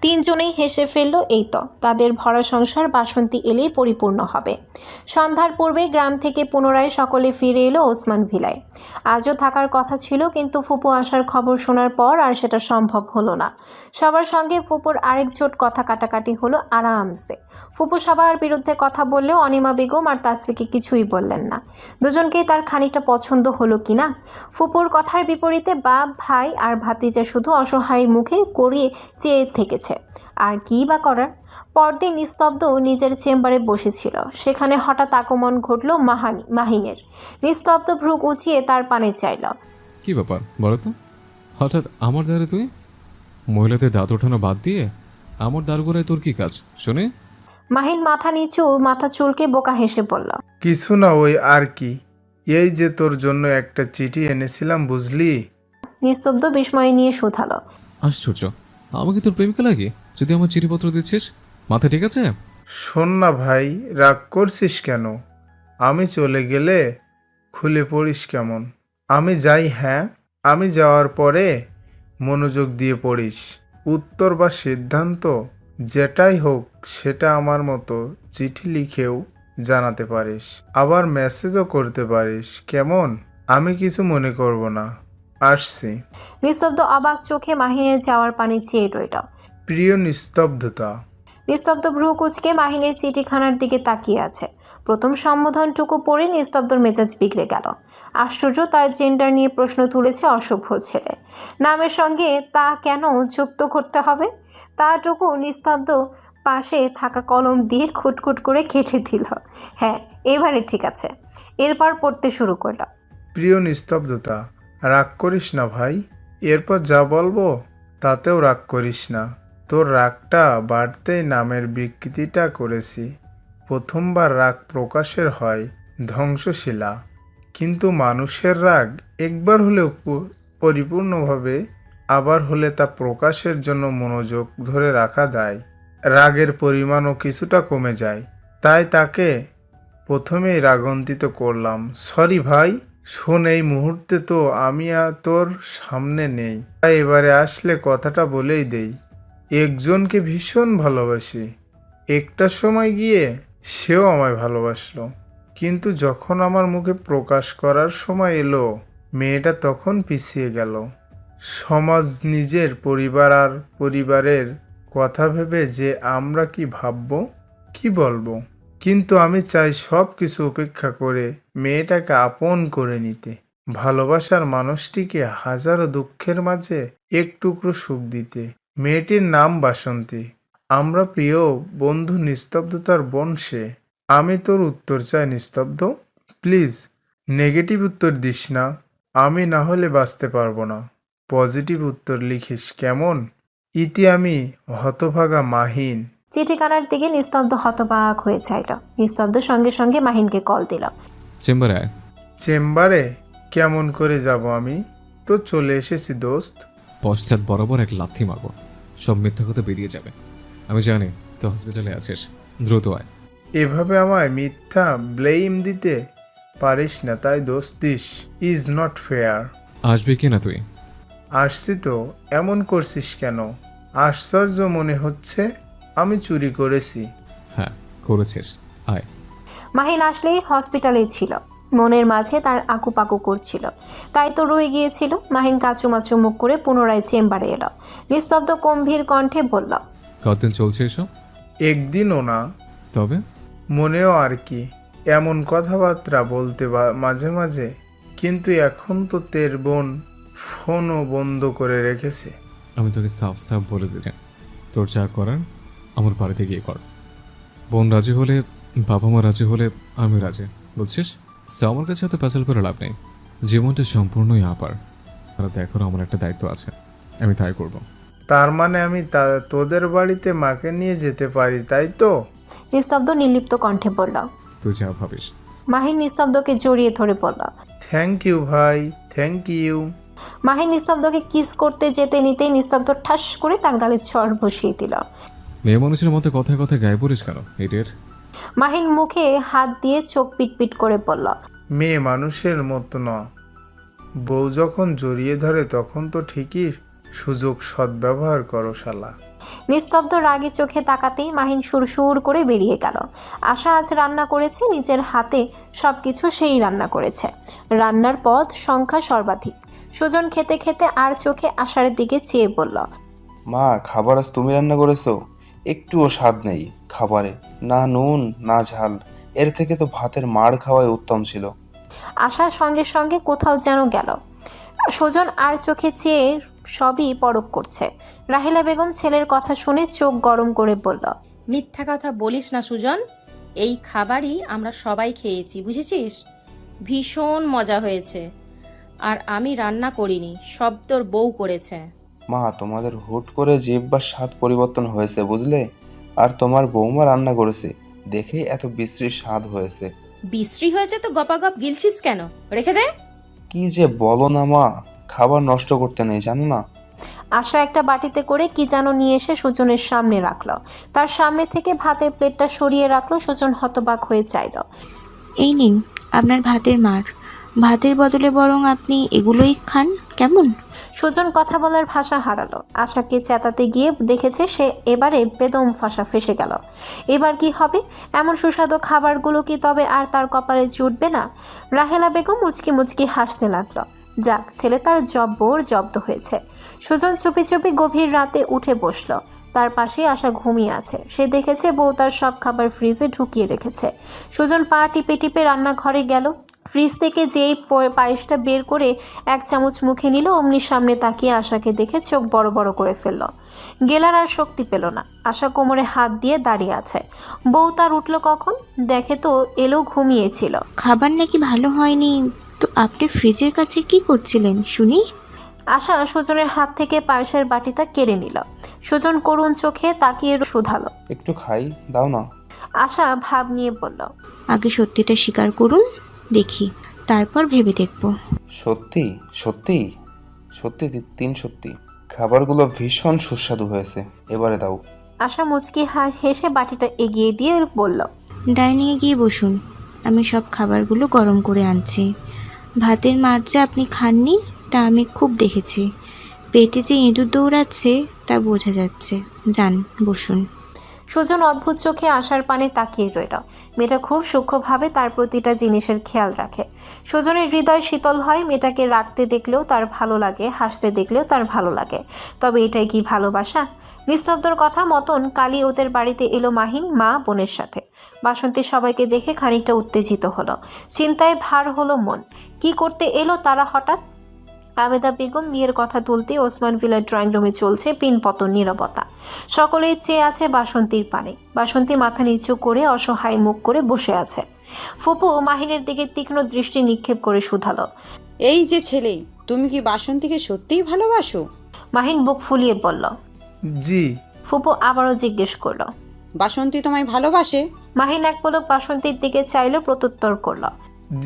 তিনজনেই হেসে ফেলল। এই তো তাদের ভরা সংসার বাসন্তী এলেই পরিপূর্ণ হবে। সন্ধ্যার পূর্বে গ্রাম থেকে পুনরায় সকলে ফিরে এলো ওসমান ভিলায়। আজও থাকার কথা ছিল, কিন্তু ফুপু আসার খবর শোনার পর আর সেটা সম্ভব হলো না। সবার সঙ্গে ফুপুর আরেক জোট কথা কাটাকাটি হলো আরামসে। ফুপু সবার বিরুদ্ধে কথা বললেও অনিমা বেগম আর তাসফিকে কিছুই বললেন না। দুজনকেই তার খানিকটা পছন্দ হলো কিনা। ফুপুর কথার বিপরীতে বাপ, ভাই আর ভাতিজা শুধু অসহায় মুখে করিয়ে চেয়ে থেকেছে। আর কি বা করার। পরদিন নিস্তব্ধ নিজের চেম্বারে বসেছিল। সেখানে হঠাৎ আগমন ঘটল মাহিনের। নিস্তব্ধ ভ্রু উঁচিয়ে তার পানে চাইল। কি ব্যাপার বলো তো? হঠাৎ আমার দ্বারে তুই? মহিলাদের দাঁত ওঠানো বাদ দিয়ে আমার দাঁড়গোড়ায় তোর কি কাজ শুনে? মাহিন মাথা নিচু মাথা চুলকে বোকা হেসে বলল, কিছু না, ওই আর কি। এই যে তোর জন্য একটা চিঠি এনেছিলাম, বুঝলি? নিস্তব্ধ বিস্ময় নিয়ে শুধালো, আশ্চর্য, আমাকে তোর প্রেমিকা লাগে যদি আমার চিঠিপত্র দিচ্ছিস? মাথা ঠিক আছে? শোন না ভাই, রাগ করছিস কেন? আমি চলে গেলে খুলে পড়িস কেমন? আমি যাই, হ্যাঁ, আমি যাওয়ার পরে মনোযোগ দিয়ে পড়িস। উত্তর বা সিদ্ধান্ত যেটাই হোক সেটা আমার মতো চিঠি লিখেও জানাতে পারিস, আবার মেসেজও করতে পারিস, কেমন? আমি কিছু মনে করব না। আসছি। নিস্তব্ধ অবাক চোখে মাহিনের যাওয়ার পানে চেয়ে রইল। প্রিয় নিস্তব্ধতা। নিস্তব্ধ ভ্রু কুচকে মাহিনের চিঠিখানার দিকে তাকিয়ে আছে। প্রথম সম্বোধনটুকু পড়ে নিস্তব্ধর মেজাজ বিগড়ে গেল। আশ্চর্য, তার জেন্ডার নিয়ে প্রশ্ন তুলেছে অসভ্য ছেলে। নামের সঙ্গে তা কেন যুক্ত করতে হবে? তাটুকু নিস্তব্ধ পাশে থাকা কলম দিয়ে খুটখুট করে কেটে দিল। হ্যাঁ, এবারে ঠিক আছে। এরপর পড়তে শুরু করল। প্রিয় নিস্তব্ধতা, রাগ করিস না ভাই। এরপর যা বলবো তাতেও রাগ করিস না। তোর রাগটা বাড়তেই নামের বিকৃতিটা করেছি। প্রথমবার রাগ প্রকাশের হয় ধ্বংসশীলা, কিন্তু মানুষের রাগ একবার হলেও পরিপূর্ণভাবে, আবার হলে তা প্রকাশের জন্য মনোযোগ ধরে রাখা দেয়। রাগের পরিমাণও কিছুটা কমে যায়। তাই তাকে প্রথমেই রাগান্বিত করলাম। সরি ভাই। শোন, এই মুহূর্তে তো আমি তোর সামনে নেই, তাই এবারে আসলে কথাটা বলেই দেই। একজনকে ভীষণ ভালোবাসি। একটা সময় গিয়ে সেও আমায় ভালোবাসলো, কিন্তু যখন আমার মুখে প্রকাশ করার সময় এলো, মেয়েটা তখন পিছিয়ে গেল। সমাজ, নিজের পরিবার আর পরিবারের কথা ভেবে যে আমরা কি ভাববো, কি বলবো। কিন্তু আমি চাই সব কিছু উপেক্ষা করে মেয়েটাকে আপন করে নিতে, ভালোবাসার মানুষটিকে হাজারো দুঃখের মাঝে এক টুকরো সুখ দিতে। মেয়েটির নাম বাসন্তী। আমরা প্রিয় বন্ধু নিস্তব্ধতার বংশে। আমি তোর উত্তর চাই নিস্তব্ধ, প্লিজ। নেগেটিভ উত্তর দিস না, আমি না হলে বাঁচতে পারবো না। পজিটিভ উত্তর লিখিস, কেমন? ইতি আমি হতভাগা মাহিন। চিঠিখানার দিকে নিস্তব্ধ হতবাক হয়ে চাইল। নিস্তব্ধ সঙ্গে সঙ্গে মাহিনকে কল দিল। চেম্বারে আয়। চেম্বারে কেমন করে যাব? আমি তো চলে এসেছি দোস্ত। পশ্চাৎ বরাবর এক লাথি মারবো, সব মিথ্যা কথা বেরিয়ে যাবে। আমি জানি তো হসপিটালে আছিস, দ্রুত আয়। এভাবে আমায় মিথ্যা ব্লেম দিতে পারিস না, তাই দোস্ত। This is not fair. আসবি কি না তুই? আসছি তো, এমন করছিস কেন? আশ্চর্য মনে হচ্ছে আমি চুরি করেছি। হ্যাঁ করেছিস, আয়। মাহিন আসলেই হসপিটালে ছিল। মনের মাঝে তার আকুপাকু করছিল, তাই তো রয়ে গিয়েছিল। মাহিন কাচুমাচু মুখ করে পুনরায় চেম্বারে এলো। নিস্তব্ধ গম্ভীর কণ্ঠে বলল, কতদিন চলছে এসব? একদিনও না। তবে মনেও আর কি এমন কথাবার্তা বলতে মাঝে মাঝে, কিন্তু এখন তো তের বোন ফোনও বন্ধ করে রেখেছে। আমি তোকে সাফ সাফ বলে দিতে, তোর যা করার আমার বাড়িতে গিয়ে কর। বোন রাজি হলে, বাবা মা রাজি হলে আমি রাজি, বুঝছিস? সে আমার কাছে এত প্যাচাল করে লাভ নেই। জীবনটা সম্পূর্ণই আপার, আর দেখার আমার একটা দায়িত্ব আছে, আমি তাই করব। তার মানে আমি তোদের বাড়িতে মাকে নিয়ে যেতে পারি, তাই তো? নিস্তব্ধ নির্লিপ্ত কণ্ঠে বলল। তুই যা ভাবিস। মাহিন নিস্তব্ধকে জড়িয়ে ধরে বলল, থ্যাংক ইউ ভাই, থ্যাংক ইউ। মাহিন নিস্তব্ধকে কিস করতে যেতে নিতেই নিস্তব্ধ ঠাস করে তার গালে চড় বসিয়ে দিল। মেয়ে মানুষের মতো কথায় কথায় গায়ে পড়িস কেন ইডিয়েট? মাহিন মুখে হাত দিয়ে চোখ পিটপিট করে বলল, মেয়ে মানুষের মতো ন, বউ যখন জড়িয়ে ধরে তখন তো ঠিকই সুযোগ সদ্ব্যবহার করো শালা। নিস্তব্ধ রাগী চোখে তাকাতেই মাহিন সুরসুর করে বেরিয়ে গেল। আশা আজ রান্না করেছে, নিজের হাতে সবকিছু সেই রান্না করেছে। রান্নার পদ সংখ্যা সর্বাধিক। সুজন খেতে খেতে আর চোখে আশার দিকে চেয়ে বলল, মা, খাবার আজ তুমি রান্না করেছো? একটুও স্বাদ নেই খাবারে, না নুন না ঝাল। এর থেকে তো ভাতের মাড় খাওয়াই উত্তম ছিল। আশার সঙ্গে সঙ্গে কোথাও যেন গেল। সুজন আর চোখে চেয়ে সবই পরখ করছে। রাহিলা বেগম ছেলের কথা শুনে চোখ গরম করে বলল, মিথ্যা কথা বলিস না সুজন, এই খাবারই আমরা সবাই খেয়েছি, বুঝেছিস? ভীষণ মজা হয়েছে। আর আমি রান্না করিনি, সব তোর বউ করেছে। মা, তোমাদের হুট করে জিহ্বার স্বাদ পরিবর্তন হয়েছে বুঝলে, আর তোমার বৌমা রান্না করেছে দেখেই এত বিশ্রী স্বাদ হয়েছে। বিশ্রী হয়েছে তো গপাগপ গিলছিস কেন? রেখে দে। কি যে বলো না মা, খাবার নষ্ট করতে নেই জানো না। আশা একটা বাটিতে করে কি যেন নিয়ে এসে সুজনের সামনে রাখলো। তার সামনে থেকে ভাতের প্লেটটা সরিয়ে রাখলো। সুজন হতবাক হয়ে চাইল, এই নিন আপনার ভাতের মার, ভাতের বদলে বরং আপনি এগুলোই খান কেমন? সুজন কথা বলার ভাষা হারালো। আশাকে চেতাতে গিয়ে দেখেছে সে এবারে বেদম ফাঁসা ফেসে গেল। এবার কি হবে? এমন সুস্বাদু খাবারগুলো কি তবে আর তার কপালে জুটবে না? রাহেলা বেগম মুচকি মুচকি হাসতে লাগলো। যাক, ছেলে তার জব্দ হয়েছে। সুজন চুপি চুপি গভীর রাতে উঠে বসলো। তার পাশেই আশা ঘুমিয়ে আছে। সে দেখেছে বউ তার সব খাবার ফ্রিজে ঢুকিয়ে রেখেছে। সুজন পা টিপে টিপে রান্নাঘরে গেল। ফ্রিজ থেকে যেই পায়েসটা বের করে এক চামচ মুখে নিল, অমনি সামনে তাকিয়ে আশাকে দেখে চোখ বড় বড় করে ফেলল। গেলার আর শক্তি পেল না। আশা কোমরে হাত দিয়ে দাঁড়িয়ে আছে। বউ তার উঠল কখন? দেখে তো এলো ঘুমিয়েছিল। খাবার নাকি ভালো হয়নি, তো আপনি ফ্রিজের কাছে কি করছিলেন শুনি? আশা সুজনের হাত থেকে পায়েসের বাটিটা কেড়ে নিল। সুজন করুণ চোখে তাকিয়ে শুধালো, একটু খাই দাও না। আশা ভাব নিয়ে বলল, আগে সত্যিটা স্বীকার করুন দেখি, তারপর ভেবে দেখব। সত্যি সত্যি সত্যি সত্যি খাবারগুলো ভীষণ সুস্বাদু হয়েছে, এবারে দাও। আশা মুচকি হেসে বাটিটা এগিয়ে দিয়ে বলল, ডাইনিংয়ে গিয়ে বসুন, আমি সব খাবারগুলো গরম করে আনছি। ভাতের মার যে আপনি খাননি তা আমি খুব দেখেছি, পেটে যে ইঁদুর দৌড়াচ্ছে তা বোঝা যাচ্ছে। যান বসুন। সুজন অদ্ভুত চোখে আশার পানে তাকিয়ে রইল। মেয়েটা খুব সূক্ষ্মভাবে তার প্রতিটা জিনিসের খেয়াল রাখে। সুজনের হৃদয় শীতল হয়। মেয়েটাকে রাখতে দেখলেও তার ভালো লাগে, হাসতে দেখলেও তার ভালো লাগে। তবে এটাই কি ভালোবাসা? নিস্তব্ধর কথা মতন কালই ওদের বাড়িতে এলো মাহিন মা বোনের সাথে। বাসন্তী সবাইকে দেখে খানিকটা উত্তেজিত হলো। চিন্তায় ভার হলো মন। কি করতে এলো তারা হঠাৎ? আবেদা বেগম বিয়ের কথা তুলতে ওসমান ভিলার ড্রয়িং রুমে চলছে পিনপতন নীরবতা। সকলেই চেয়ে আছে বাসন্তীর পানে। বাসন্তী মাথা নিচু করে অসহায় মুখ করে বসে আছে। ফুপু মাহিনের দিকে তীক্ষ্ণ দৃষ্টি নিক্ষেপ করে শুধালো, এই যে ছেলে, তুমি কি বাসন্তীকে সত্যিই ভালোবাসো? মাহিন বুক ফুলিয়ে বলল, জি। ফুপু আবারও জিজ্ঞেস করলো, বাসন্তী তোমায় ভালোবাসে? মাহিন এক পলক বাসন্তীর দিকে চাইলো, প্রত্যুত্তর করলো,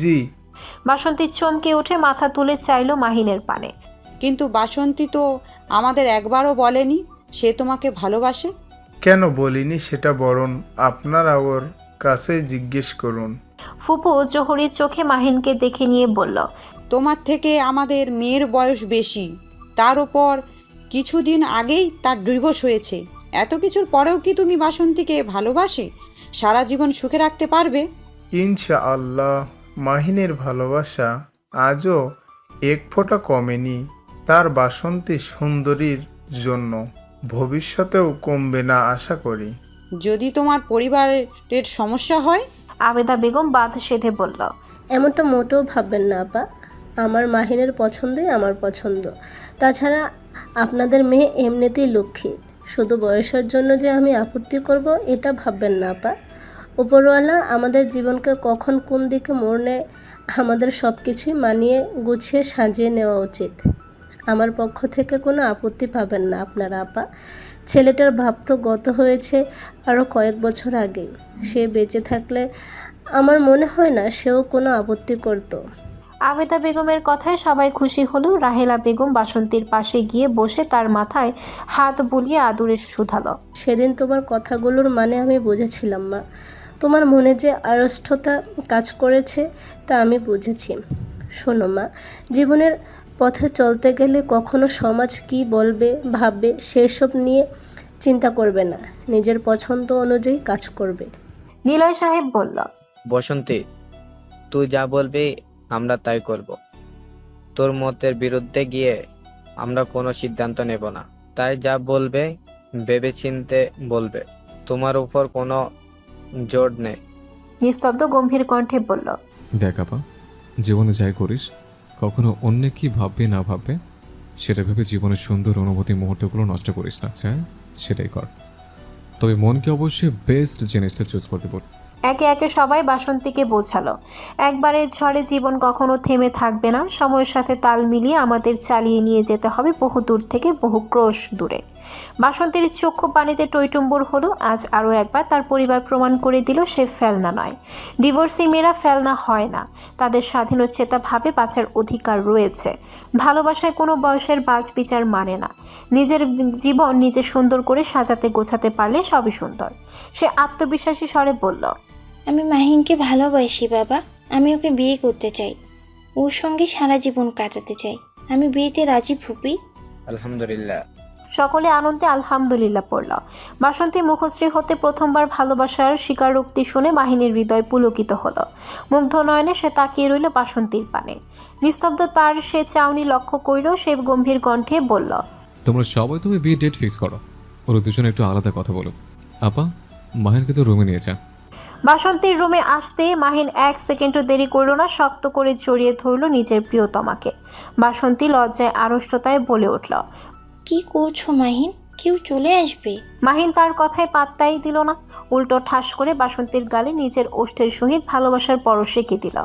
জি। বাসন্তী চমকে উঠে মাথা তুলে চাইলো মাহিনের পানে। কিন্তু বাসন্তী তো আমাদের একবারও বলেনি সে তোমাকে ভালোবাসে। কেন বলিনি সেটা বরং আপনারা ওর কাছে জিজ্ঞেস করুন। ফুপু জোহরির চোখে মাহিনকে দেখে নিয়ে বলল, তোমার থেকে আমাদের মেয়ের বয়স বেশি, তার ওপর কিছুদিন আগেই তার ডিভোর্স হয়েছে। এত কিছুর পরেও কি তুমি বাসন্তীকে ভালোবাসে সারা জীবন সুখে রাখতে পারবে? ইনশাআল্লাহ মাহিনের ভালোবাসা আজও এক ফোঁটা কমেনি তার বাসন্তী সুন্দরীর জন্য, ভবিষ্যতেও কমবে না আশা করি। যদি তোমার পরিবারের সমস্যা হয়? আবেদা বেগম বাঁধ সেধে বলল, এমনটা মোটেও ভাববেন না আপা, আমার মাহিনের পছন্দই আমার পছন্দ। তাছাড়া আপনাদের মেয়ে এমনিতেই লক্ষ্মী, শুধু বয়সের জন্য যে আমি আপত্তি করব এটা ভাববেন না আপা। উপরওয়ালা আমাদের জীবনকে কখন কোন দিকে মোড় নেয়, আমাদের সব কিছুই মানিয়ে গুছিয়ে সাজিয়ে নেওয়া উচিত। আমার পক্ষ থেকে কোনো আপত্তি পাবেন না আপনারা আপা। ছেলেটার ভাব তো গত হয়েছে আরও কয়েক বছর আগে। সে বেঁচে থাকলে আমার মনে হয় না সেও কোনো আপত্তি করত। আবেদা বেগমের কথায় সবাই খুশি হলেও রাহেলা বেগম বাসন্তীর পাশে গিয়ে বসে তার মাথায় হাত বুলিয়ে আদুরে শুধালো। সেদিন তোমার কথাগুলোর মানে আমি বুঝেছিলাম মা। তোমার মনে যে আড়ষ্টতা কাজ করেছে তা আমি বুঝেছি। শোনো মা, জীবনের পথে চলতে গেলে কখনো সমাজ কি বলবে ভাববে সেসব নিয়ে চিন্তা করবে না, নিজের পছন্দ অনুযায়ী কাজ করবে। নিলয় সাহেব বলল, বসন্তী, তুই যা বলবি আমরা তাই করব। তোর মতের বিরুদ্ধে গিয়ে আমরা কোনো সিদ্ধান্ত নেব না, তাই যা বলবে ভেবেচিন্তে বলবে। তোমার উপর কোনো জোর নেই। নিস্তব্ধ গম্ভীর কণ্ঠে বলল, দেখ আপা, জীবনে যাই করিস কখনো অন্য কি ভাববে না ভাববে সেটা ভেবে জীবনের সুন্দর অনুভূতি মুহূর্তগুলো নষ্ট করিস না। চাই সেটাই কর, তবে মনকে অবশ্যই বেস্ট জিনিসটা চুজ করতে বল। একে একে সবাই বাসন্তীকে বোঝালো, একবারের ঝড়ে জীবন কখনো থেমে থাকবে না, সময়ের সাথে তাল মিলিয়ে আমাদের চালিয়ে নিয়ে যেতে হবে বহু দূর থেকে বহু ক্রোশ দূরে। বাসন্তীর চক্ষু পানিতে টইটুম্বুর হলো। আজ আরও একবার তার পরিবার প্রমাণ করে দিল সে ফেলনা নয়। ডিভোর্সি মেয়েরা ফেলনা হয় না, তাদের স্বাধীনোচ্চেতা ভাবে বাঁচার অধিকার রয়েছে। ভালোবাসায় কোনো বয়সের বাজ বিচার মানে না। নিজের জীবন নিজে সুন্দর করে সাজাতে গোছাতে পারলে সবই সুন্দর। সে আত্মবিশ্বাসী স্বরে বলল, আমি মাহিনকে ভালোবাসি বাবা, আমি ওকে বিয়ে করতে চাই, ওর সঙ্গে সারা জীবন কাটাতে চাই। আমি বিয়েতে রাজি ফুপি। আলহামদুলিল্লাহ। সকলে আনন্দে আলহামদুলিল্লাহ পড়ল। বাসন্তী মুখশ্রী হতে প্রথমবার ভালোবাসার স্বীকারোক্তি শুনে মাহিনীর হৃদয় পুলকিত হলো। মুগ্ধ নয়নে সে তাকিয়ে রইল বাসন্তীর পানে। নিস্তব্ধ তার সে চাউনি লক্ষ্য কইল। সে গম্ভীর কণ্ঠে বলল, তোমরা সবাই তুমি বিয়ে ডেট ফিক্স করো, ওরা দুজনে একটু আলাদা কথা বলো। আপা, মাহিনকে তো রুমে নিয়ে যা। বাসন্তীর রুমে আসতে মাহিন এক সেকেন্ডও দেরি করল না, শক্ত করে জড়িয়ে ধরল নিজের প্রিয়তমাকে। বাসন্তী লজ্জায় আড়ষ্টতায় বলে উঠল, কি করছো মাহিন? কেউ চলে আসবে। মাহিন তার কথায় পাত্তাই দিল না, উল্টো ঠাস করে বাসন্তীর গালে নিজের ওষ্ঠের সহিত ভালোবাসার পরশে কে দিল।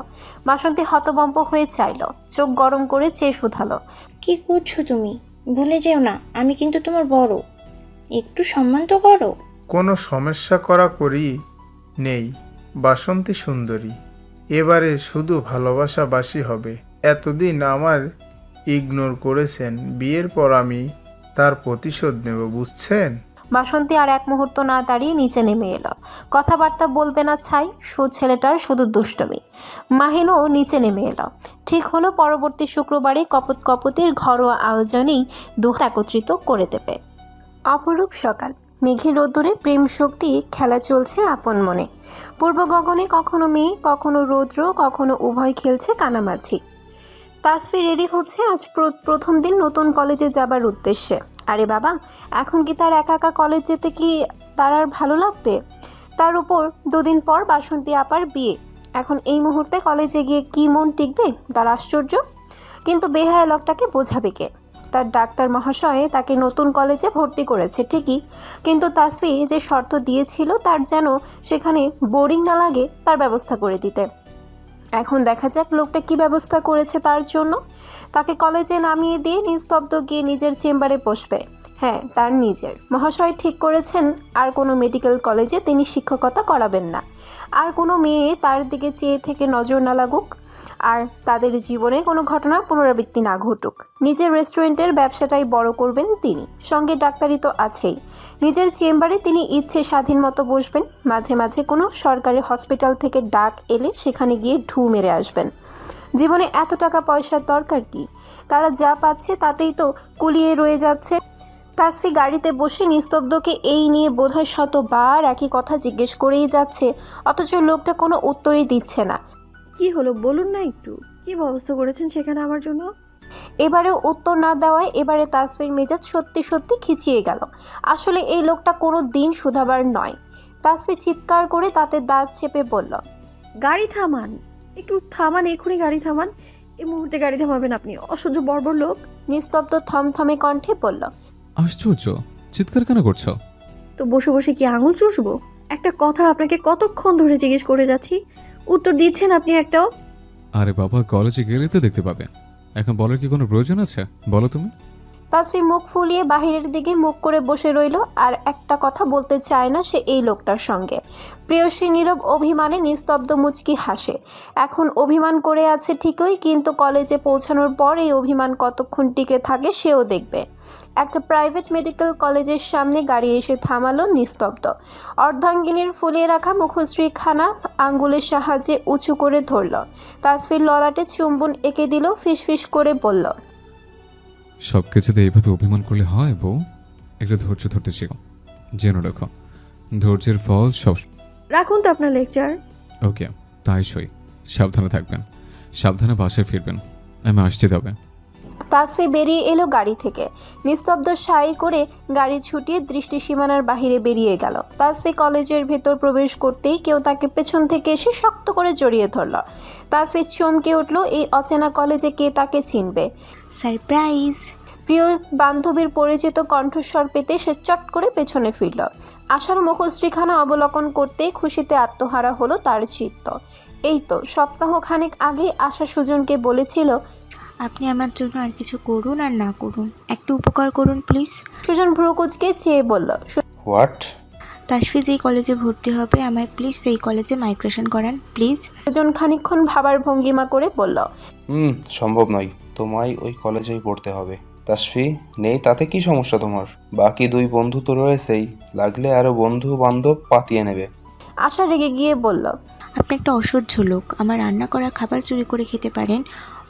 বাসন্তী হতভম্ব হয়ে চাইল, চোখ গরম করে চেয়ে শুধালো, কি করছো তুমি? ভুলে যেও না আমি কিন্তু তোমার বড়, একটু সম্মান তো করো। কোনো সমস্যা করা করি নেই বাসন্তী সুন্দরী, এবারে শুধু ভালোবাসাবাসী হবে। এতদিন আমার ইগনোর করেছেন, বিয়ের পর আমি তার প্রতিশোধ নেব, বুঝছেন? বাসন্তী আর এক মুহূর্ত না দাঁড়িয়ে নিচে নেমে এলো। কথাবার্তা বলবে না ছাই, ছেলেটার শুধু দুষ্টমি। মাহিনও নিচে নেমে এলো। ঠিক হলো পরবর্তী শুক্রবারে কপত কপতির ঘরোয়া আয়োজনেই দুহাত একত্রিত করে দেবে। অপরূপ সকাল, মেঘের রোদ্দুরে প্রেম শক্তি খেলা চলছে আপন মনে। পূর্ব গগনে কখনো মেঘ, কখনো রৌদ্র, কখনো উভয় খেলছে কানামাছি। তাসফি রেডি হচ্ছে আজ প্রথম দিন নতুন কলেজে যাবার উদ্দেশ্যে। আরে বাবা, এখন কি তার একা একা কলেজ যেতে কি তার আর ভালো লাগবে? তার উপর দুদিন পর বাসন্তী আপার বিয়ে। এখন এই মুহূর্তে কলেজে গিয়ে কি মন টিকবে তার? আশ্চর্য। কিন্তু বেহায়া লোকটাকে বোঝাবে কে? তার ডাক্তার মহাশয় তাকে নতুন কলেজে ভর্তি করেছে ঠিকই, কিন্তু তাসফি যে শর্ত দিয়েছিল তার যেন সেখানে বোরিং না লাগে তার ব্যবস্থা করে দিতে। এখন দেখা যাক লোকটা কি ব্যবস্থা করেছে তার জন্য। তাকে কলেজে নামিয়ে দিয়ে নিস্তব্ধ গিয়ে নিজের চেম্বারে বসবে। হ্যাঁ, তার নিজের। মহাশয় ঠিক করেছেন আর কোনো মেডিকেল কলেজে তিনি শিক্ষকতা করাবেন না। আর কোনো মেয়ে তার দিকে চেয়ে থেকে নজর না লাগুক, আর তাদের জীবনে কোনো ঘটনার পুনরাবৃত্তি না ঘটুক। নিজের রেস্টুরেন্টের ব্যবসাটাই বড় করবেন তিনি, সঙ্গে ডাক্তারি তো আছেই। নিজের চেম্বারে তিনি ইচ্ছে স্বাধীন মতো বসবেন। মাঝে মাঝে কোনো সরকারি হসপিটাল থেকে ডাক এলে সেখানে গিয়ে ঢু মেরে আসবেন। জীবনে এত টাকা পয়সার দরকার কি? তারা যা পাচ্ছে তাতেই তো কুলিয়ে রয়ে যাচ্ছে। তাসফি গাড়িতে বসে নিস্তব্ধকে এই নিয়ে বোধহয় শতবার একই কথা জিজ্ঞেস করেই যাচ্ছে, অথচ লোকটা কোনো উত্তরই দিচ্ছে না। কি হলো বলুন না একটু, কি ব্যবস্থা করেছেন সেখানে আমার জন্য? এবারেও উত্তর না দেওয়ায় এবারে তাসফির মেজাজ সত্যি সত্যি খিচিয়ে গেল। আসলে এই লোকটা কোনো দিন শুধাবার নয়। তাসফি চিৎকার করে তাতে দাঁত চেপে বলল, গাড়ি থামান, একটু থামান, এক্ষুনি গাড়ি থামান। এই মুহূর্তে গাড়ি থামাবেন আপনি, অসহ্য বর্বর লোক। নিস্তব্ধ থমথমে কণ্ঠে বলল, আশ্চর্য, চিৎকার কেন করছো? তো বসে বসে কি আঙুল চুষবো? একটা কথা আপনাকে কতক্ষণ ধরে জিজ্ঞেস করে যাচ্ছি, উত্তর দিচ্ছেন আপনি একটাও? আরে বাবা, কলেজে গেলে তো দেখতে পাবে, এখন বলার কি কোনো প্রয়োজন আছে? বলো তুমি। তাসফি মুখ ফুলিয়ে বাহিরের দিকে মুখ করে বসে রইল, আর একটা কথা বলতে চায় না সে এই লোকটার সঙ্গে। প্রেয়সী নীরব অভিমানে নিস্তব্ধ মুচকি হাসে। এখন অভিমান করে আছে ঠিকই, কিন্তু কলেজে পৌঁছানোর পর এই অভিমান কতক্ষণ টিকে থাকে সেও দেখবে। একটা প্রাইভেট মেডিকেল কলেজের সামনে গাড়ি এসে থামালো নিস্তব্ধ। অর্ধাঙ্গিনীর ফুলিয়ে রাখা মুখশ্রী খানা আঙ্গুলের সাহায্যে উঁচু করে ধরল। তাসফির ললাটে চুম্বন এঁকে দিল, ফিসফিস করে বলল, সব কিছুতে এইভাবে অভিমান করলে হয় বউ? একটু ধৈর্য ধরতে শেখো। জেনে রাখো, ধৈর্যের ফল সব। রাখুন তো আপনার লেকচার। ওকে, তাই সই। সাবধানে থাকবেন, সাবধানে বাসায় ফিরবেন। আমি আসতে দেবে। তাসফি বেরিয়ে এলো গাড়ি থেকে। নিস্তব্ধ সাই করে গাড়ি ছুটিয়ে দৃষ্টি সীমানার বাহিরে বেরিয়ে গেল। তাসফি কলেজের ভেতর প্রবেশ করতেই কেউ তাকে পেছন থেকে এসে শক্ত করে জড়িয়ে ধরল। তাসফি চমকে উঠল, এই অচেনা কলেজে কে তাকে চিনবে। সারপ্রাইজ! প্রিয় বান্ধবীর পরিচিত কণ্ঠস্বর পেতে সে চট করে পেছনে ফিরল। আশার মুখশ্রীখানা অবলোকন করতেই খুশিতে আত্মহারা হলো তার চিত্ত। এই তো সপ্তাহখানেক আগেই আশা সুজনকে বলেছিল, আপনি আমার জন্য আর কিছু করুন আর না করুন, একটু উপকার করুন প্লিজ। সুজন ভ্রুকুচকে চেয়ে বলল, হোয়াট? তাসফি যেই কলেজে ভর্তি হবে আমায় প্লিজ সেই কলেজে মাইগ্রেশন করান প্লিজ। সুজন খানিকক্ষণ ভাবার ভঙ্গিমা করে বলল, সম্ভব নয়, তোমায় ওই কলেজেই পড়তে হবে। তাসফি নেই তাতে কি সমস্যা তোমার? বাকি দুই বন্ধু তো রয়েছেই, লাগলে আরো বন্ধু বান্ধব পাতিয়ে নেবে। আশা রেগে গিয়ে বলল, আপনি একটা অসহ্য লোক। আমার রান্না করা খাবার চুরি করে খেতে পারেন,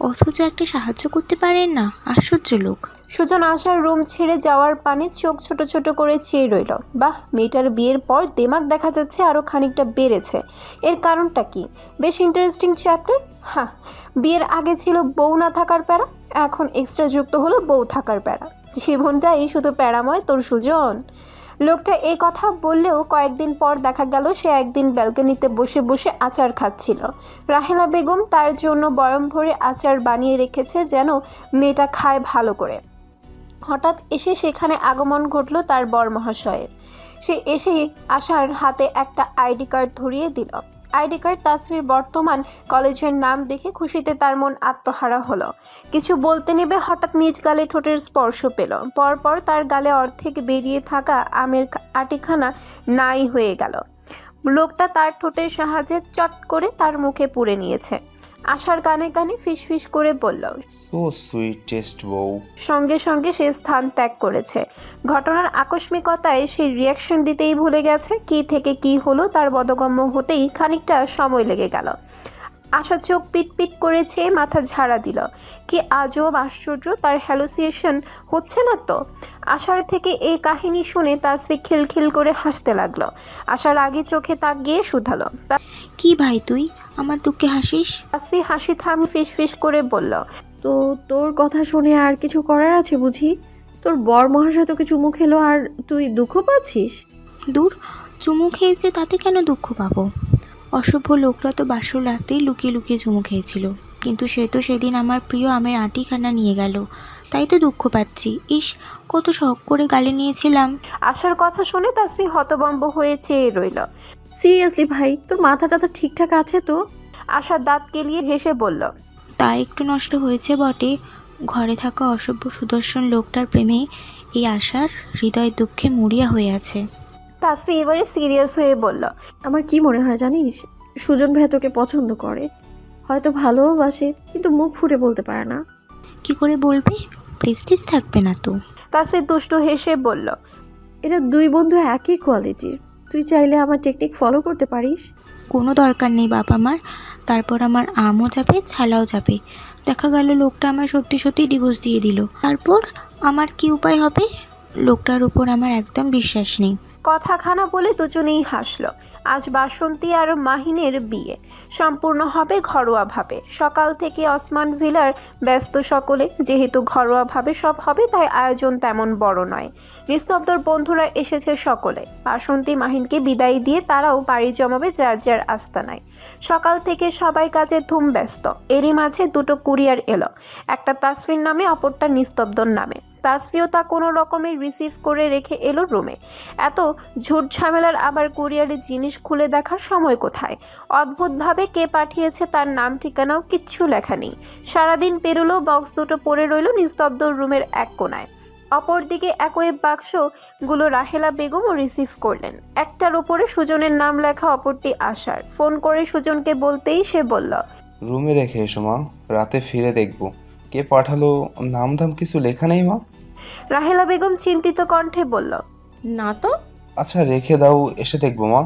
অথচ একটা সাহায্য করতে পারেন না। আশ্চর্য লোক। সুজন আশার রুম ছেড়ে যাওয়ার পানে চোখ ছোট ছোট করে চেয়ে রইল। বাহ, মেয়েটার বিয়ের পর দেমাগ দেখা যাচ্ছে আরো খানিকটা বেড়েছে। এর কারণটা কি? বেশ ইন্টারেস্টিং চ্যাপ্টার। হ্যাঁ, বিয়ের আগে ছিল বউ না থাকার প্যারা, এখন এক্সট্রা যুক্ত হলো বউ থাকার প্যারা। জীবনটাই শুধু প্যারাময় তোর সুজন। লোকটা এই কথা বললেও কয়েকদিন পর দেখা গেল সে একদিন ব্যালকনিতে বসে বসে আচার খাচ্ছিল। রাহেলা বেগম তার জন্য বয়ম ভরে আচার বানিয়ে রেখেছে যেন মেয়েটা খায় ভালো করে। হঠাৎ এসে সেখানে আগমন ঘটল তার বর মহাশয়ের। সে এসেই আশার হাতে একটা আইডি কার্ড ধরিয়ে দিল। আইডি কার্ড তাসফির বর্তমান কলেজের নাম দেখে খুশিতে তার মন আত্মহারা হলো। কিছু বলতে নেবে হঠাৎ নিজ গালে ঠোঁটের স্পর্শ পেল। পরপর তার গালে অর্ধেক বেরিয়ে থাকা আমের আটিখানা নাই হয়ে গেল। লোকটা তার ঠোঁটের সাহায্যে চট করে তার মুখে পুরে নিয়েছে। আশার কানে কানে ফিসফিস করে বলল, সো সুইটেস্ট বউ। সঙ্গে সঙ্গে সে স্থান ত্যাগ করেছে। ঘটনার আকস্মিকতায় সে রিয়াকশন দিতেই ভুলে গেছে। কি থেকে কি হলো তার বোধগম্য হতেই খানিকটা সময় লেগে গেল। আশা চোখ পিটপিট করে চেয়ে মাথা ঝাড়া দিল। কি আজব আশ্চর্য, তার হ্যালুসিয়েশন হচ্ছে না তো? আশার থেকে এই কাহিনী শুনে তাসফি খিলখিল করে হাসতে লাগলো। আশার আগে চোখে তাক গিয়ে শুধালো, কি ভাই তুই আমার দুঃখে হাসিস? তাসফি হাসি থামিয়ে ফিসফিস করে বলল, তো তোর কথা শুনে আর কিছু করার আছে বুঝি? তোর বর মহাশয় তোকে চুমু খেলো আর তুই দুঃখ পাচ্ছিস? দূর, চুমু খেয়েছে তাতে কেন দুঃখ পাবো? অসভ্য লোকরা তো বাসর রাতেই লুকিয়ে লুকিয়ে চুমু খেয়েছিল, কিন্তু সে তো সেদিন আমার প্রিয় আমের আটিখানা নিয়ে গেল, তাই তো দুঃখ পাচ্ছি। ইস, কত শখ করে গালে নিয়েছিলাম। আশার কথা শুনে তাসফি হতভম্ব হয়ে চেয়ে রইল। সিরিয়াসলি ভাই, তোর মাথাটা তো ঠিকঠাক আছে তো? আশার দাঁত কেলিয়ে হেসে বলল, তা একটু নষ্ট হয়েছে বটে। ঘরে থাকা অসভ্য সুদর্শন লোকটার প্রেমে এই আশার হৃদয় দুঃখে মরিয়া হয়ে আছে। তাসফি এবারে সিরিয়াস হয়ে বলল, আমার কি মনে হয় জানিস, সুজন ভাই তোকে পছন্দ করে, হয়তো ভালোবাসে, কিন্তু মুখ ফুটে বলতে পারে না। কি করে বলবে? প্রেস্টিজ থাকবে না তো? তাসফি দুষ্টু হেসে বলল, এরা দুই বন্ধু একই কোয়ালিটির, তুই চাইলে আমার টেকনিক ফলো করতে পারিস। কোনো দরকার নেই বাপ আমার। তারপর আমার আমও যাবে, ছালাও যাবে। দেখা গেল লোকটা আমার সত্যি সত্যি ডিভোর্স দিয়ে দিল, তারপর আমার কি উপায় হবে? লোকটার উপর আমার একদম বিশ্বাস নেই। কথাখানা বলে দুজনেই হাসল। আজ বাসন্তী আর মাহিনের বিয়ে সম্পূর্ণ হবে ঘরোয়াভাবে। সকাল থেকে ওসমান ভিলার ব্যস্ত সকলে। যেহেতু ঘরোয়াভাবে সব হবে তাই আয়োজন তেমন বড় নয়। নিস্তব্ধর বন্ধুরা এসেছে সকলে। বাসন্তী মাহিনকে বিদায় দিয়ে তারাও বাড়ি জমাবে যার যার আস্তানায়। সকাল থেকে সবাই কাজে ধুম ব্যস্ত। এরই মাঝে দুটো কুরিয়ার এলো, একটা তাসফির নামে, অপরটা নিস্তব্ধর নামে। তাসফিও তা কোনো রকমের রিসিভ করে রেখে এলো রুমে। এত ঝুট ঝামেলার আবার কুরিয়ারের জিনিস খুলে দেখার সময় কোথায়? অদ্ভুতভাবে কে পাঠিয়েছে তার নাম ঠিকানাও কিচ্ছু লেখা নেই। সারাদিন পেরোলেও বক্স দুটো পড়ে রইল নিস্তব্ধ রুমের এক কোনায়। অপরদিকে একই বাক্সগুলো রাহেলা বেগমও রিসিভ করলেন। একটার উপরে সুজনের নাম লেখা, অপরটি আশার। ফোন করে সুজনকে বলতেই সে বলল, রুমে রেখে এসো মা, রাতে ফিরে দেখবো কে পাঠালো। নাম ধাম কিছু লেখা নেই মা? রাহেলা বেগম চিন্তিত কণ্ঠে বলল, না তো। আচ্ছা রেখে দাও, এসে দেখবো মা।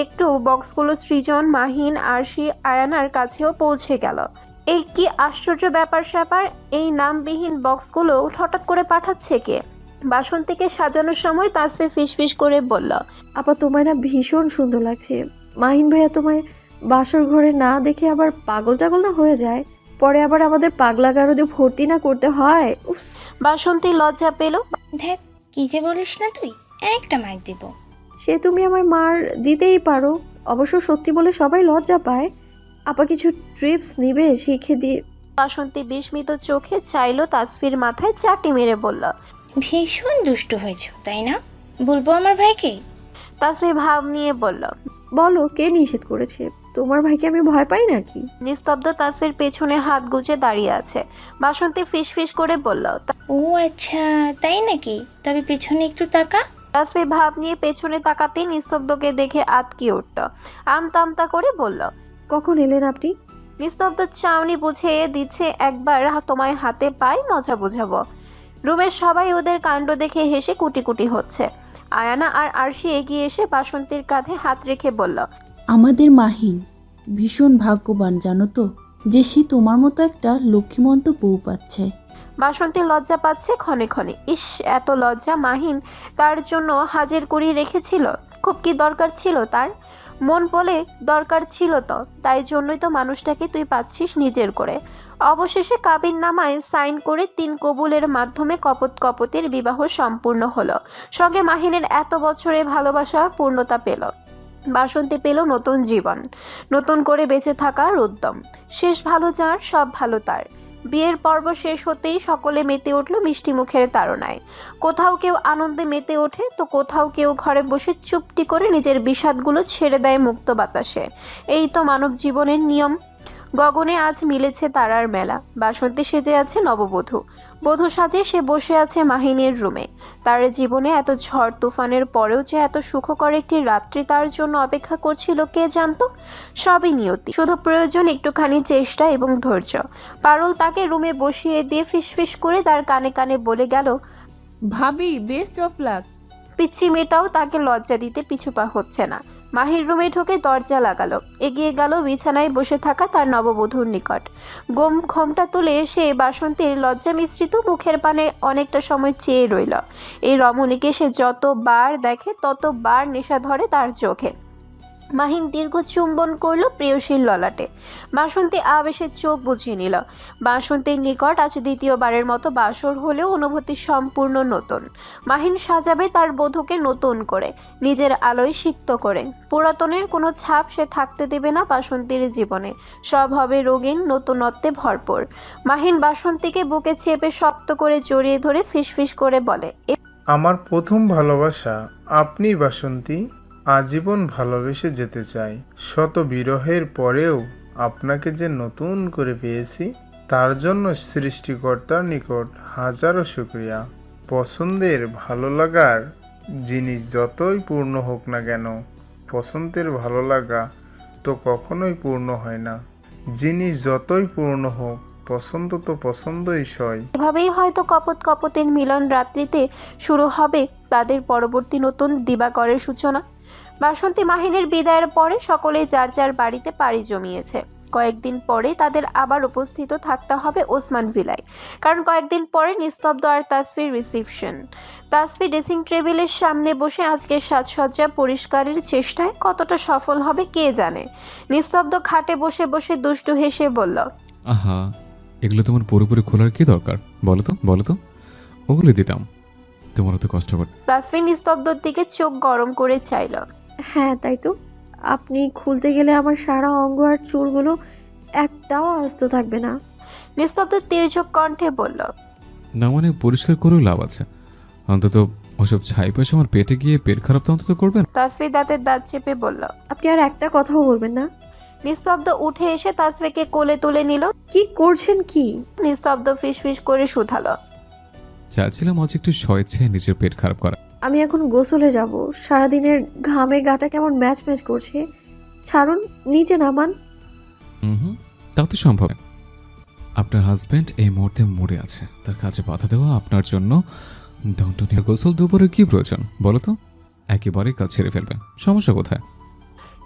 একটু বক্সগুলো সৃজন, মাহিন, আরশি, আয়ানার কাছেও পৌঁছে গেল। এই কি আশ্চর্য ব্যাপার স্যাপার! এই নামবিহীন বক্সগুলো হঠাৎ করে পাঠাচ্ছে কে? বাসন্তীকে সাজানোর সময় তাসফি ফিসফিস করে বলল, আপা তোমায় না ভীষণ সুন্দর লাগছে। মাহিন ভাইয়া তোমায় বাসর ঘরে না দেখে আবার পাগল টাগল না হয়ে যায়, পরে আবার আমাদের পাগলা গারদে ভর্তি না করতে হয়। উফ। বাসন্তী লজ্জা পেল। দেখ কি যে বলিস না তুই, একটা মাইক দিব। সে তুমি আমায় মার দিতেই পারো, অবশ্য সত্যি বলে সবাই লজ্জা পায়। আপা কিছু ট্রিপস নিবে শিখে দিয়ে। বাসন্তী বিস্মিত চোখে চাইলো তাসফির মাথায় চাটি মেরে বলল, ভীষণ দুষ্টু হয়েছ তাই না? বলবো আমার ভাইকে? তাসফি ভাব নিয়ে বলল, বলো কে নিষেধ করেছে? তোমার ভাইকে আমি ভয় পাই নাকি? নিস্তব্ধ তাসফির পেছনে হাত গুজে দাঁড়িয়ে আছে। বাসন্তী ফিসফিস করে বলল, ও আচ্ছা তাই নাকি? তবে পেছনে একটু তাকা। তাসফি ভাব নিয়ে পেছনে তাকাতেই নিস্তব্ধকে দেখে আতকে উঠল। আমতা করে বলল, কখন এলেন আপনি? নিস্তব্ধ চাউনি বুঝিয়ে দিচ্ছে, একবার তোমায় হাতে পাই মজা বুঝাবো। রুমের সবাই ওদের কাণ্ড দেখে হেসে কুটি কুটি হচ্ছে। আয়ানা আর আরশি এগিয়ে এসে বাসন্তীর কাঁধে হাত রেখে বলল, আমাদের মাহিন ভীষণ ভাগ্যবান জানো তো, যে সে তোমার মতো একটা লক্ষ্মীমন্ত বউ পাচ্ছে। বাসন্তী লজ্জা পাচ্ছে ক্ষণে ক্ষণে। ইস, এত লজ্জা মাহিন তার জন্য হাজির করিয়ে রেখেছিল। খুব কি দরকার ছিল তার? মন বলে দরকার ছিল তো, তাই জন্যই তো মানুষটাকে তুই পাচ্ছিস নিজের করে। অবশেষে কাবিন নামায় সাইন করে 3 কবুলের মাধ্যমে কপতির বিবাহ সম্পূর্ণ হলো। সঙ্গে মাহিনের এত বছরে ভালোবাসা পূর্ণতা পেল। বাসন্তী পেল নতুন জীবন, নতুন করে বেঁচে থাকার উদ্যম। শেষ ভালো যার, সব ভালো তার। বিয়ের পর্ব শেষ হতেই সকলে মেতে উঠল মিষ্টি মুখের তাড়নায়। কোথাও কেউ আনন্দে মেতে ওঠে, তো কোথাও কেউ ঘরে বসে চুপটি করে নিজের বিষাদগুলো ছেড়ে দেয় মুক্ত বাতাসে। এই তো মানব জীবনের নিয়ম। গগনে আজ মিলেছে তারার মেলা। বাসন্তী সেজে আছে নববধূ। বধূ সাজে সে বসে আছে মাহিনের রুমে। তার জীবনে এত ঝড় তুফানের পরেও যে এত সুখকর একটি রাত্রি তার জন্য অপেক্ষা করছিল কে জানতো? সবই নিয়তি, শুধু প্রয়োজন একটুখানি চেষ্টা এবং ধৈর্য। পারুল তাকে রুমে বসিয়ে দিয়ে ফিসফিস করে তার কানে কানে বলে গেল, ভাবি বেস্ট অফ লাক। পিচ্চি মেয়েটাও তাকে লজ্জা দিতে পিছুপা হচ্ছে না। মাহির রুমে ঢুকে দরজা লাগালো, এগিয়ে গেল বিছানায় বসে থাকা তার নববধূর নিকট। ঘোমটা তুলে সে বাসন্তীর লজ্জা মিশ্রিত মুখের পানে অনেকটা সময় চেয়ে রইল। এই রমণীকে সে যতবার দেখে ততবার নেশা ধরে তার চোখে। মাহিন দীর্ঘ চুম্বন করলো প্রেয়সীর ললাটে। বাসন্তী আবেশে চোখ বুঝিয়ে নিল। বাসন্তীর নিকট আজ দ্বিতীয়বারের মতো বাসর হলেও অনুভূতি সম্পূর্ণ নতুন। মাহিন সাজাবে তার বধূকে নতুন করে, নিজের আলোয় সিক্ত করে। পুরাতনের কোনো ছাপ সে থাকতে দেবে না বাসন্তীর জীবনে। সব হবে রঙিন, নতুনত্বে ভরপুর। মাহিন বাসন্তীকে বুকে চেপে শক্ত করে জড়িয়ে ধরে ফিসফিস করে বলে, আমার প্রথম ভালোবাসা আপনি বাসন্তী। আজীবন ভালোবেসে যেতে চাই। শত বিরহের পরেও আপনাকে যে নতুন করে পেয়েছি তার জন্য সৃষ্টিকর্তার নিকট হাজারো শুকরিয়া। পছন্দের ভালো লাগার জিনিস যতই পূর্ণ হোক না কেন, পছন্দের ভালো লাগা তো কখনোই পূর্ণ হয় না। জিনিস যতই পূর্ণ হোক, পছন্দ তো পছন্দই সয়। এভাবেই হয়তো কপতের মিলন রাত্রিতে শুরু হবে তাদের পরবর্তী নতুন দিবাকরের সূচনা। বাসন্তী মাহিনের বিদায়ের পরে সকলেই যার যার বাড়িতে পাড়ি জমিয়েছে। কয়েকদিন পরে তাদের আবার উপস্থিত থাকতে হবে ওসমান ভিলায়, কারণ কয়েকদিন পরে নিস্তব্ধ আর তাসফির রিসিপশন। তাসফি ড্রেসিং টেবিলের সামনে বসে আজকের সাজসজ্জা পরিষ্কারের চেষ্টায় কতটা সফল হবে কে জানে। নিস্তব্ধ খাটে বসে বসে দুষ্টু হেসে বলল, আহা, এগুলো তোমার পুরোপুরি খোলার কি দরকার? বলো তো ওগুলো দিতাম, তোমার তো কষ্ট করে। তাসফি নিস্তব্ধর দিকে চোখ গরম করে চাইল। হ্যাঁ তাই তো, আপনি খুলতে গেলে আমার সারা অঙ্গ আর চুলগুলো একটাও আস্ত থাকবে না। নিস্তব্ধ তির্যক কণ্ঠে বলল, না মানে পরিষ্কার করেও লাভ আছে, অন্তত ওসব ছাই পয়সা আমার পেটে গিয়ে পেট খারাপ তো অন্তত করবেন। তাসফি দাঁতের দাঁত চেপে বলল, আপনি আর একটা কথাও বলবেন না। নিস্তব্ধ উঠে এসে তাসফিকে কোলে তুলে নিল। কি করছেন কি? নিস্তব্ধ ফিসফিস করে শুধালো, চাইছিলাম আজ একটু স্বেচ্ছায় নিজের পেট খারাপ করা। আমি এখন গোসলে যাব। সারাদিনের ঘামে গাটা কেমন ম্যাচ ম্যাচ করছে। ছাড়ুন, নিচে নামান। হুম, তাও তো সম্ভব। আপনার হাজব্যান্ড এই মুহূর্তে মরে আছে, তার কাছে বাধা দেওয়া আপনার জন্য দণ্ডনীয়। গোসল দুপুরে কি প্রয়োজন বলো তো? একেবারে কাজ ছেড়ে ফেলবে, সমস্যা কোথায়?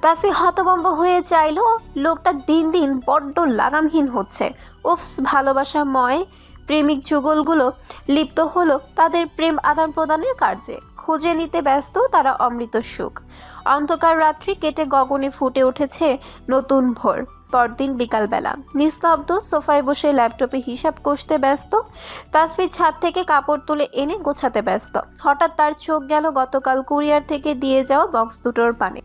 তাসি হতভম্ব হয়ে চাইল, লোকটা দিন দিন বড্ড লাগামহীন হচ্ছে। উফস, ভালোবাসাময় প্রেমিক যুগলগুলো লিপ্ত হলো তাদের প্রেম আদান প্রদানের কার্যে। খুঁজে নিতে ব্যস্ত তারা অমৃত সুখ। অন্ধকার রাত্রি কেটে গগনে ফুটে উঠেছে নতুন ভোর। পরদিন বিকালবেলা নিস্তব্ধ সোফায় বসে ল্যাপটপে হিসাব কষতে ব্যস্ত। তাসফির ছাদ থেকে কাপড় তুলে এনে গোছাতে ব্যস্ত। হঠাৎ তার চোখ গেল গতকাল কুরিয়ার থেকে দিয়ে যাওয়া বক্স দুটোর পানে।